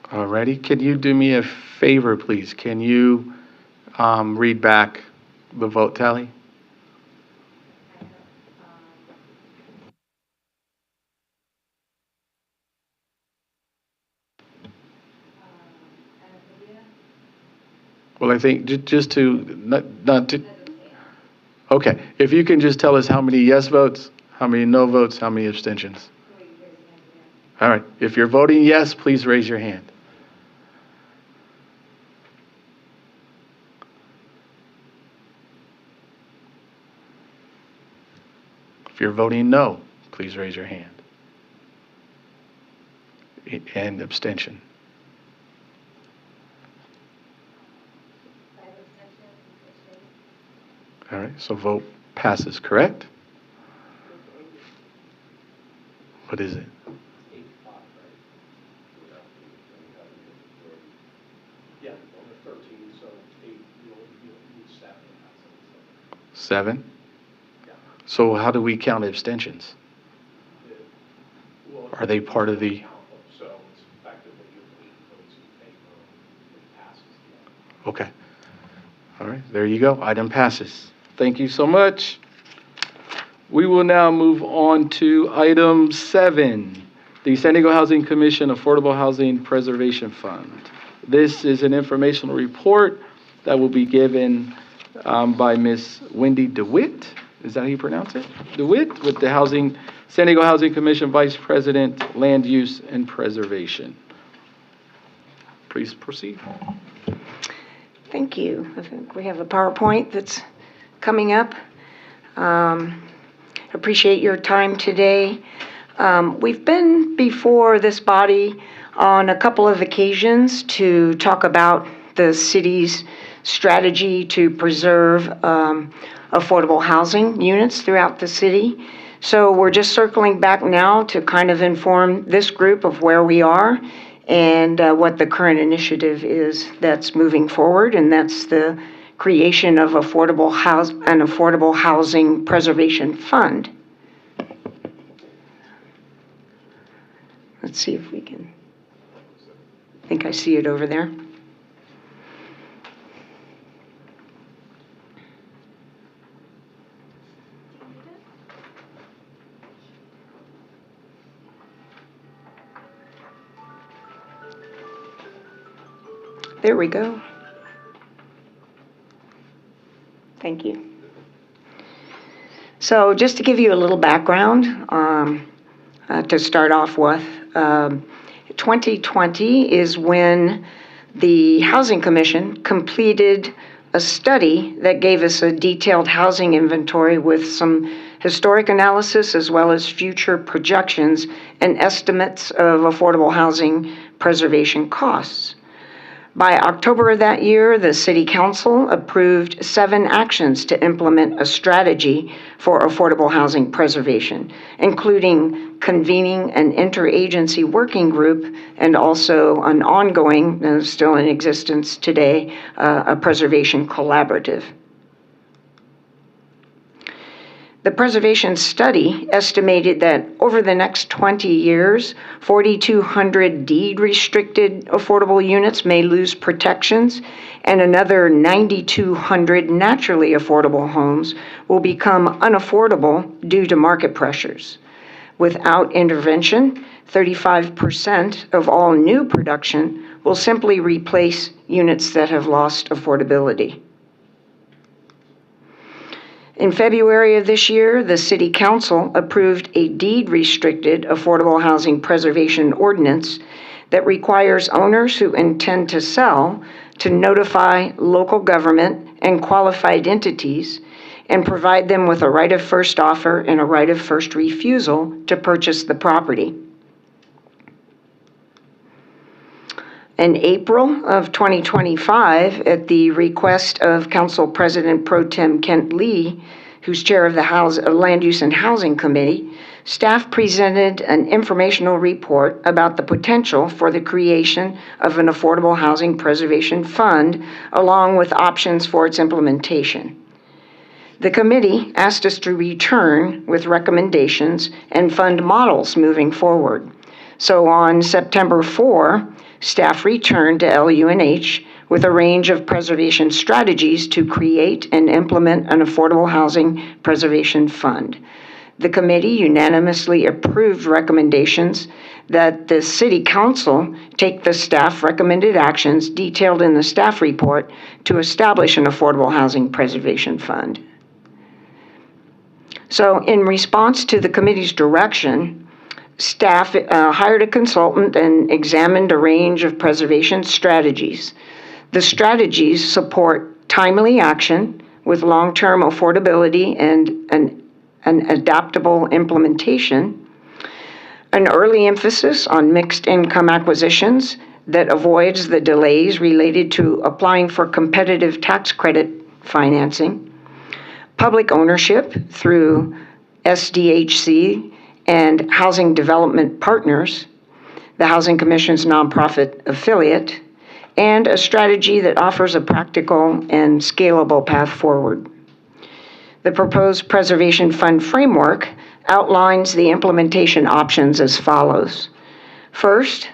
Alrighty. Can you do me a favor, please? Can you read back the vote tally? Well, I think just to not to. Okay, if you can just tell us how many yes votes, how many no votes, how many abstentions. All right. If you're voting yes, please raise your hand. If you're voting no, please raise your hand. And abstention. All right, so vote passes, correct? What is it? Yeah, over 13, so 8, you need 7. 7? Yeah. So how do we count abstentions? Are they part of the? So it's effectively 8 votes in favor, it passes. Okay. All right, there you go. Item passes. Thank you so much. We will now move on to item 7, the San Diego Housing Commission Affordable Housing Preservation Fund. This is an informational report that will be given by Ms. Wendy DeWitt. Is that how you pronounce it? DeWitt, with the San Diego Housing Commission Vice President, Land Use and Preservation. Please proceed. Thank you. I think we have a PowerPoint that's coming up. Appreciate your time today. We've been before this body on a couple of occasions to talk about the city's strategy to preserve affordable housing units throughout the city. So we're just circling back now to kind of inform this group of where we are and what the current initiative is that's moving forward, and that's the creation of an affordable housing preservation fund. Let's see if we can, I think I see it over there. There we go. Thank you. So just to give you a little background, to start off with, 2020 is when the Housing Commission completed a study that gave us a detailed housing inventory with some historic analysis as well as future projections and estimates of affordable housing preservation costs. By October of that year, the City Council approved 7 actions to implement a strategy for affordable housing preservation, including convening an interagency working group and also an ongoing, still in existence today, a preservation collaborative. The preservation study estimated that over the next 20 years, 4,200 deed-restricted affordable units may lose protections, and another 9,200 naturally affordable homes will become unaffordable due to market pressures. Without intervention, 35% of all new production will simply replace units that have lost affordability. In February of this year, the City Council approved a deed-restricted affordable housing preservation ordinance that requires owners who intend to sell to notify local government and qualified entities and provide them with a right of first offer and a right of first refusal to purchase the property. In April of 2025, at the request of Council President Pro Tem Kent Lee, who's chair of the Land Use and Housing Committee, staff presented an informational report about the potential for the creation of an affordable housing preservation fund, along with options for its implementation. The committee asked us to return with recommendations and fund models moving forward. So on September 4, staff returned to LUNH with a range of preservation strategies to create and implement an affordable housing preservation fund. The committee unanimously approved recommendations that the City Council take the staff recommended actions detailed in the staff report to establish an affordable housing preservation fund. So in response to the committee's direction, staff hired a consultant and examined a range of preservation strategies. The strategies support timely action with long-term affordability and an adaptable implementation, an early emphasis on mixed income acquisitions that avoids the delays related to applying for competitive tax credit financing, public ownership through SDHC and Housing Development Partners, the Housing Commission's nonprofit affiliate, and a strategy that offers a practical and scalable path forward. The proposed Preservation Fund framework outlines the implementation options as follows. First,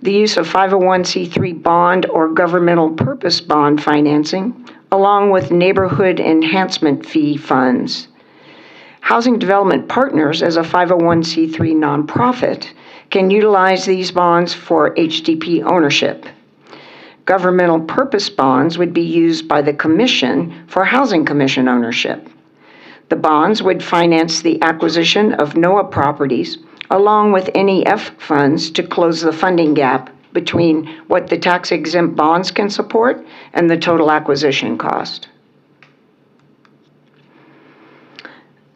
the use of 501c3 bond or governmental purpose bond financing, along with neighborhood enhancement fee funds. Housing Development Partners, as a 501c3 nonprofit, can utilize these bonds for HDP ownership. Governmental purpose bonds would be used by the Commission for Housing Commission ownership. The bonds would finance the acquisition of NOAA properties, along with NEF funds to close the funding gap between what the tax-exempt bonds can support and the total acquisition cost.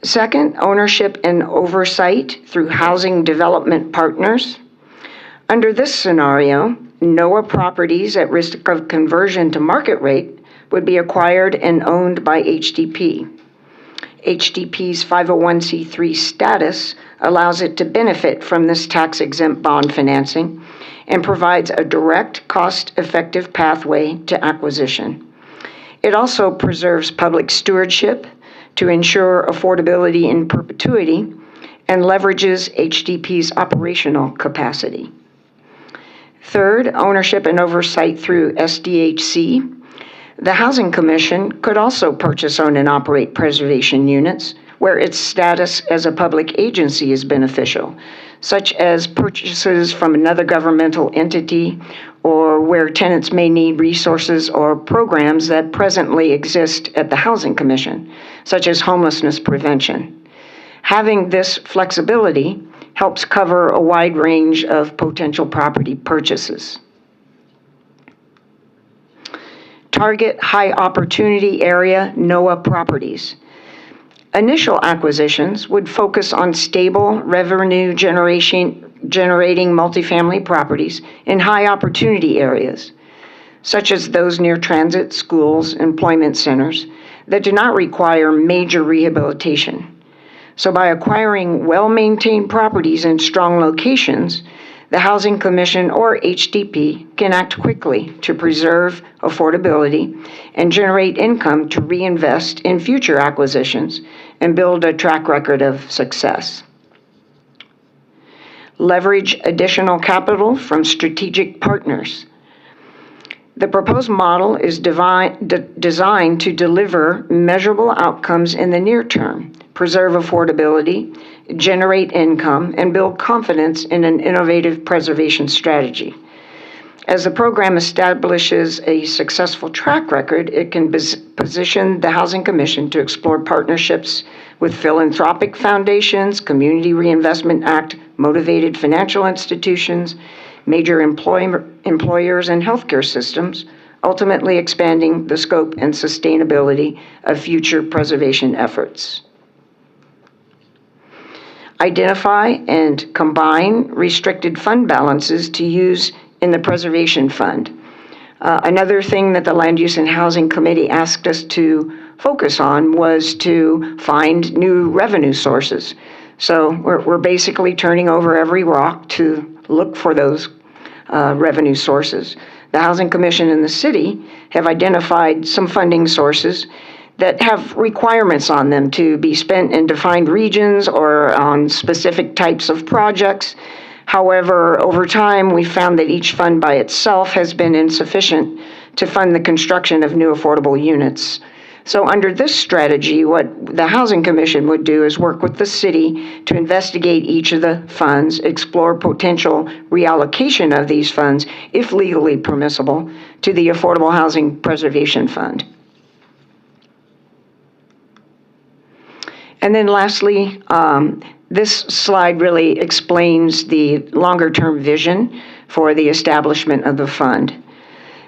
Second, ownership and oversight through Housing Development Partners. Under this scenario, NOAA properties at risk of conversion to market rate would be acquired and owned by HDP. HDP's 501c3 status allows it to benefit from this tax-exempt bond financing and provides a direct, cost-effective pathway to acquisition. It also preserves public stewardship to ensure affordability in perpetuity and leverages HDP's operational capacity. Third, ownership and oversight through SDHC. The Housing Commission could also purchase, own, and operate preservation units where its status as a public agency is beneficial, such as purchases from another governmental entity or where tenants may need resources or programs that presently exist at the Housing Commission, such as homelessness prevention. Having this flexibility helps cover a wide range of potential property purchases. Target high opportunity area NOAA properties. Initial acquisitions would focus on stable revenue generating multifamily properties in high opportunity areas, such as those near transit, schools, employment centers that do not require major rehabilitation. So by acquiring well-maintained properties in strong locations, the Housing Commission or HDP can act quickly to preserve affordability and generate income to reinvest in future acquisitions and build a track record of success. Leverage additional capital from strategic partners. The proposed model is designed to deliver measurable outcomes in the near term, preserve affordability, generate income, and build confidence in an innovative preservation strategy. As the program establishes a successful track record, it can position the Housing Commission to explore partnerships with philanthropic foundations, Community Reinvestment Act motivated financial institutions, major employers, and healthcare systems, ultimately expanding the scope and sustainability of future preservation efforts. Identify and combine restricted fund balances to use in the Preservation Fund. Another thing that the Land Use and Housing Committee asked us to focus on was to find new revenue sources. So we're basically turning over every rock to look for those revenue sources. The Housing Commission and the city have identified some funding sources that have requirements on them to be spent in defined regions or on specific types of projects. However, over time, we found that each fund by itself has been insufficient to fund the construction of new affordable units. So under this strategy, what the Housing Commission would do is work with the city to investigate each of the funds, explore potential reallocation of these funds, if legally permissible, to the Affordable Housing Preservation Fund. And then lastly, this slide really explains the longer-term vision for the establishment of the fund.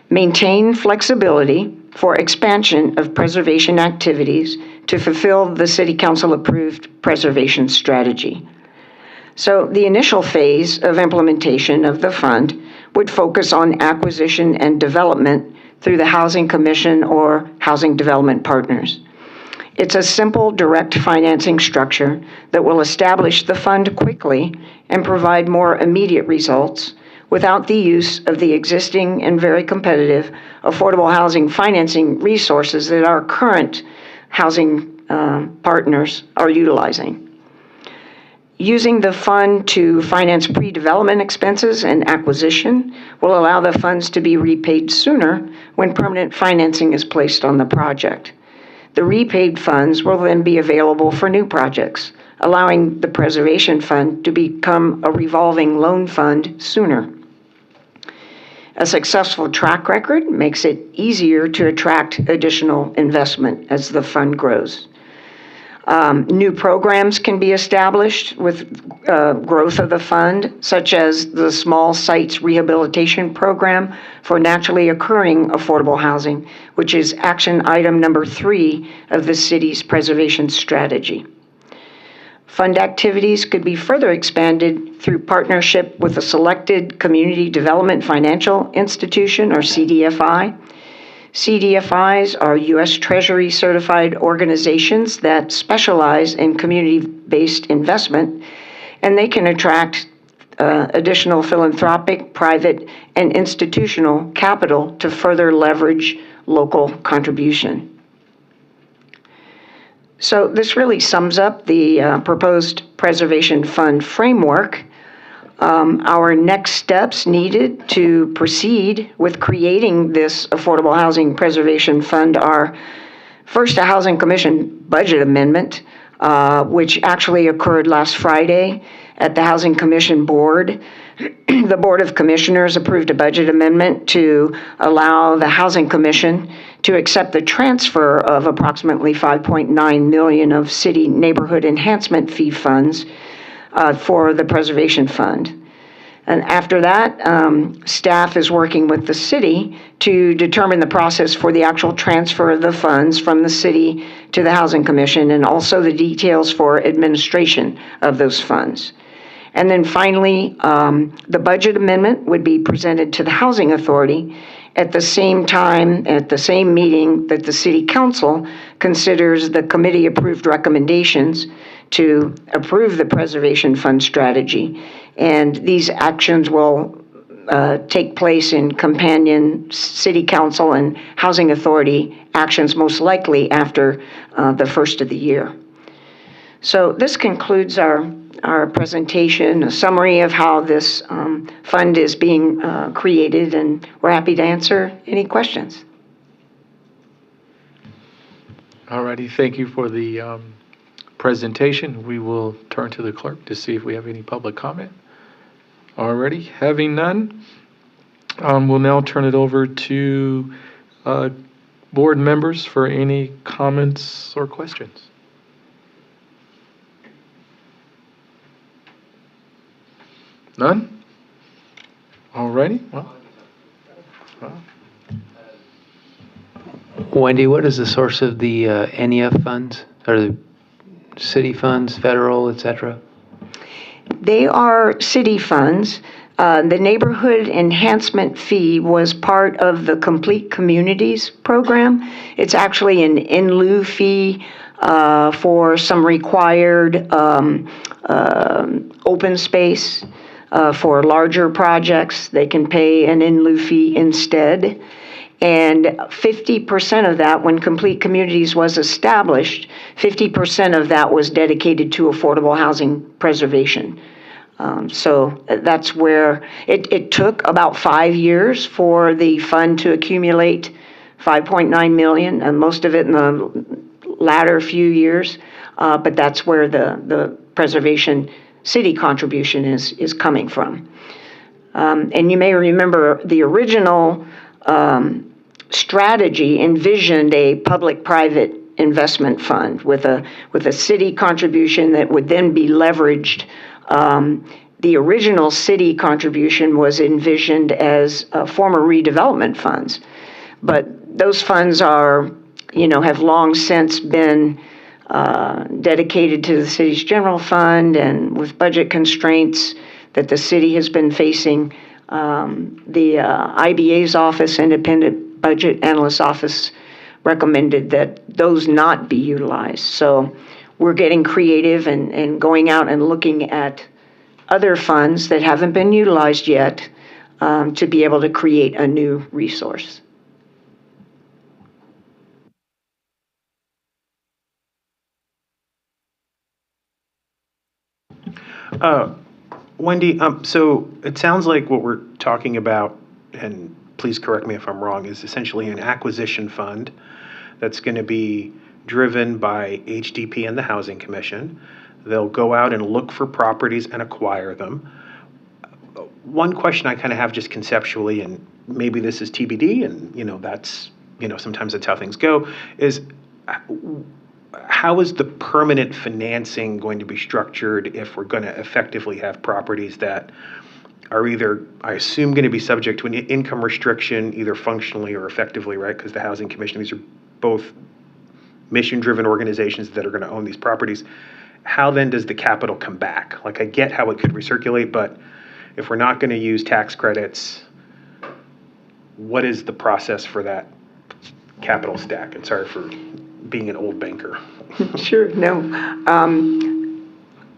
Maintain flexibility for expansion of preservation activities to fulfill the City Council-approved preservation strategy. So the initial phase of implementation of the fund would focus on acquisition and development through the Housing Commission or Housing Development Partners. It's a simple, direct financing structure that will establish the fund quickly and provide more immediate results without the use of the existing and very competitive affordable housing financing resources that our current housing partners are utilizing. Using the fund to finance pre-development expenses and acquisition will allow the funds to be repaid sooner when permanent financing is placed on the project. The repaid funds will then be available for new projects, allowing the Preservation Fund to become a revolving loan fund sooner. A successful track record makes it easier to attract additional investment as the fund grows. New programs can be established with growth of the fund, such as the Small Sites Rehabilitation Program for naturally occurring affordable housing, which is action item number 3 of the city's preservation strategy. Fund activities could be further expanded through partnership with a selected Community Development Financial Institution, or CDFI. CDFIs are U.S. Treasury certified organizations that specialize in community-based investment, and they can attract additional philanthropic, private, and institutional capital to further leverage local contribution. So this really sums up the proposed preservation fund framework. Our next steps needed to proceed with creating this affordable housing preservation fund are first a Housing Commission budget amendment, which actually occurred last Friday at the Housing Commission Board. The Board of Commissioners approved a budget amendment to allow the Housing Commission to accept the transfer of approximately $5.9 million of city neighborhood enhancement fee funds for the preservation fund. And after that, staff is working with the city to determine the process for the actual transfer of the funds from the city to the Housing Commission, and also the details for administration of those funds. And then finally, the budget amendment would be presented to the Housing Authority at the same time, at the same meeting that the City Council considers the committee-approved recommendations to approve the preservation fund strategy. And these actions will take place in companion City Council and Housing Authority actions, most likely after the first of the year. So this concludes our presentation, a summary of how this fund is being created, and we're happy to answer any questions. All righty, thank you for the presentation. We will turn to the clerk to see if we have any public comment. Alrighty, having none, we'll now turn it over to board members for any comments or questions. None? Alrighty, well. Wendy, what is the source of the NEF funds, or the city funds, federal, et cetera? They are city funds. The neighborhood enhancement fee was part of the Complete Communities program. It's actually an in lieu fee for some required open space. For larger projects, they can pay an in lieu fee instead. And 50% of that, when Complete Communities was established, 50% of that was dedicated to affordable housing preservation. So that's where it took about 5 years for the fund to accumulate $5.9 million, and most of it in the latter few years. But that's where the preservation city contribution is coming from. And you may remember the original strategy envisioned a public-private investment fund with a city contribution that would then be leveraged. The original city contribution was envisioned as former redevelopment funds, but those funds are, have long since been dedicated to the city's general fund, and with budget constraints that the city has been facing, the IBA's office, Independent Budget Analyst Office, recommended that those not be utilized. So we're getting creative and going out and looking at other funds that haven't been utilized yet to be able to create a new resource. Wendy, so it sounds like what we're talking about, and please correct me if I'm wrong, is essentially an acquisition fund that's going to be driven by HDP and the Housing Commission. They'll go out and look for properties and acquire them. One question I kind of have just conceptually, and maybe this is TBD, and that's, sometimes that's how things go, is how is the permanent financing going to be structured if we're going to effectively have properties that are either, I assume, going to be subject to an income restriction, either functionally or effectively, right? Because the Housing Commission, these are both mission-driven organizations that are going to own these properties. How then does the capital come back? Like, I get how it could recirculate, but if we're not going to use tax credits, what is the process for that capital stack? And sorry for being an old banker. Sure, no.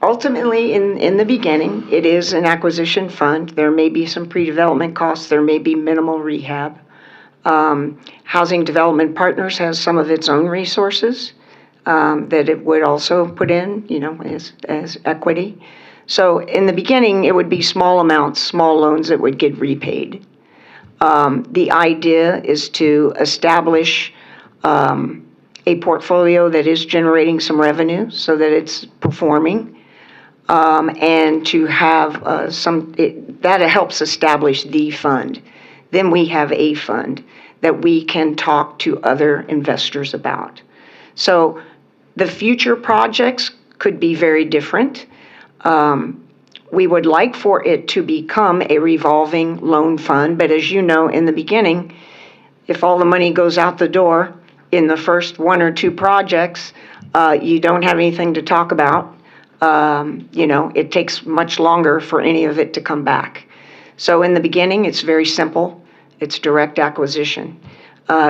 Ultimately, in the beginning, it is an acquisition fund. There may be some pre-development costs. There may be minimal rehab. Housing Development Partners has some of its own resources that it would also put in, as equity. So in the beginning, it would be small amounts, small loans that would get repaid. The idea is to establish a portfolio that is generating some revenue so that it's performing, and to have that helps establish the fund. Then we have a fund that we can talk to other investors about. So the future projects could be very different. We would like for it to become a revolving loan fund, but as you know, in the beginning, if all the money goes out the door in the first one or two projects, you don't have anything to talk about. It takes much longer for any of it to come back. So in the beginning, it's very simple. It's direct acquisition.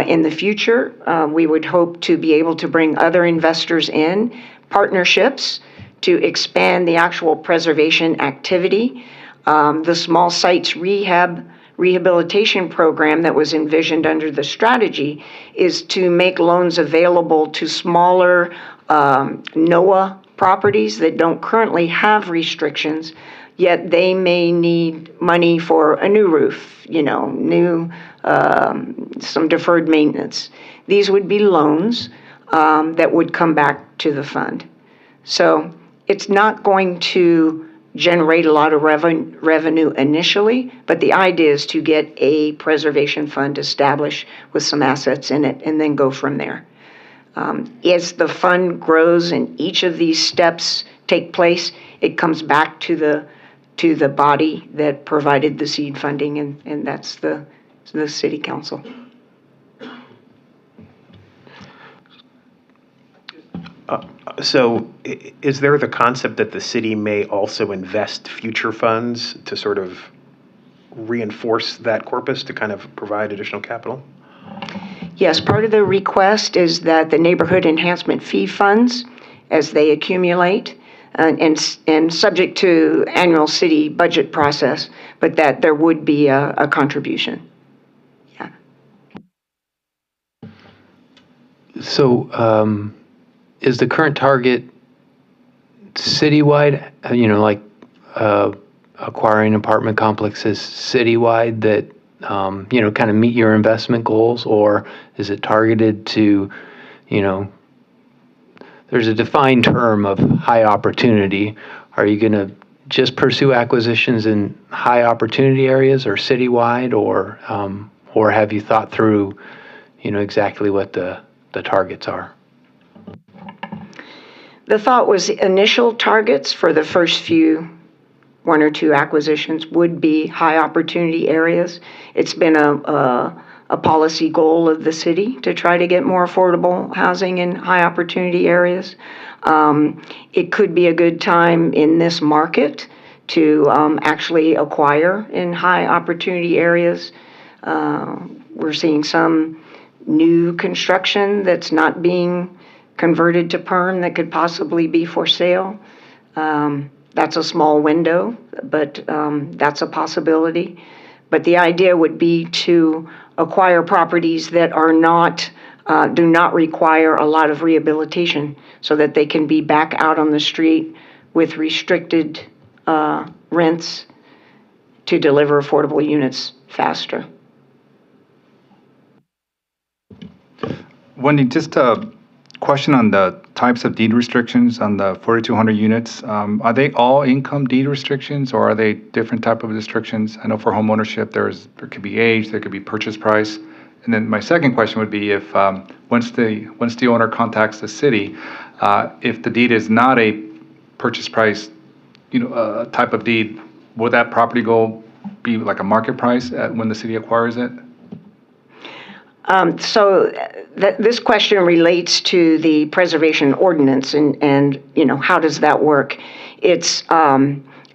In the future, we would hope to be able to bring other investors in, partnerships, to expand the actual preservation activity. The small sites rehabilitation program that was envisioned under the strategy is to make loans available to smaller NOAA properties that don't currently have restrictions, yet they may need money for a new roof, some deferred maintenance. These would be loans that would come back to the fund. So it's not going to generate a lot of revenue initially, but the idea is to get a preservation fund established with some assets in it and then go from there. As the fund grows and each of these steps take place, it comes back to the body that provided the seed funding, and that's the city council. So is there the concept that the city may also invest future funds to sort of reinforce that corpus to kind of provide additional capital? Yes, part of the request is that the neighborhood enhancement fee funds, as they accumulate, and subject to annual city budget process, but that there would be a contribution. Yeah. So, is the current target citywide, acquiring apartment complexes citywide that, kind of meet your investment goals? Or is it targeted to, there's a defined term of high opportunity. Are you going to just pursue acquisitions in high opportunity areas or citywide, or have you thought through, exactly what the targets are? The thought was initial targets for the first one or two acquisitions would be high opportunity areas. It's been a policy goal of the city to try to get more affordable housing in high opportunity areas. It could be a good time in this market to actually acquire in high opportunity areas. We're seeing some new construction that's not being converted to perm that could possibly be for sale. That's a small window, but that's a possibility. But the idea would be to acquire properties that are do not require a lot of rehabilitation, so that they can be back out on the street with restricted rents to deliver affordable units faster. Wendy, just a question on the types of deed restrictions on the 4,200 units. Are they all income deed restrictions, or are they different type of restrictions? I know for home ownership, there could be age, there could be purchase price. And then my second question would be, if once the owner contacts the city, if the deed is not a purchase price, type of deed, will that property be like a market price when the city acquires it? So this question relates to the preservation ordinance and how does that work? It's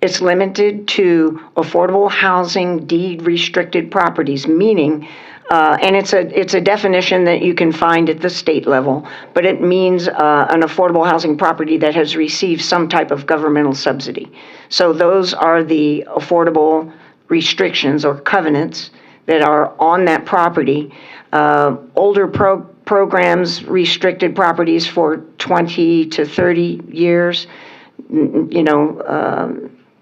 It's limited to affordable housing deed restricted properties, meaning, and it's a definition that you can find at the state level, but it means an affordable housing property that has received some type of governmental subsidy. So those are the affordable restrictions or covenants that are on that property. Older programs restricted properties for 20 to 30 years.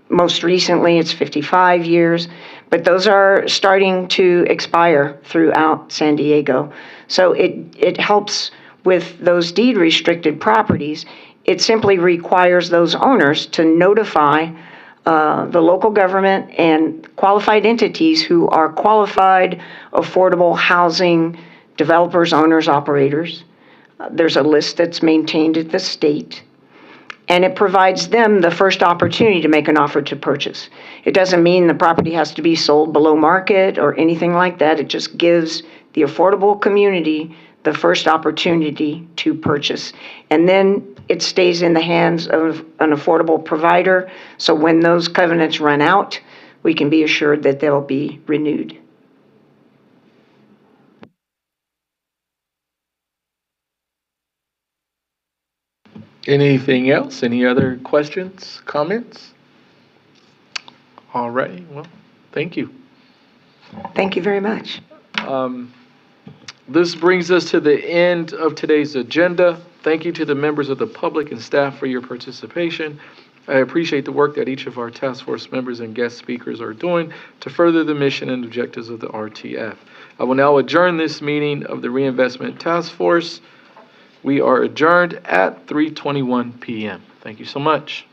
Most recently it's 55 years, but those are starting to expire throughout San Diego. So it helps with those deed restricted properties. It simply requires those owners to notify the local government and qualified entities who are qualified affordable housing developers, owners, operators. There's a list that's maintained at the state, and it provides them the first opportunity to make an offer to purchase. It doesn't mean the property has to be sold below market or anything like that. It just gives the affordable community the first opportunity to purchase. And then it stays in the hands of an affordable provider, so when those covenants run out, we can be assured that they'll be renewed. Anything else? Any other questions, comments? All right, well, thank you. Thank you very much. This brings us to the end of today's agenda. Thank you to the members of the public and staff for your participation. I appreciate the work that each of our task force members and guest speakers are doing to further the mission and objectives of the RTF. I will now adjourn this meeting of the Reinvestment Task Force. We are adjourned at 3:21 p.m. Thank you so much.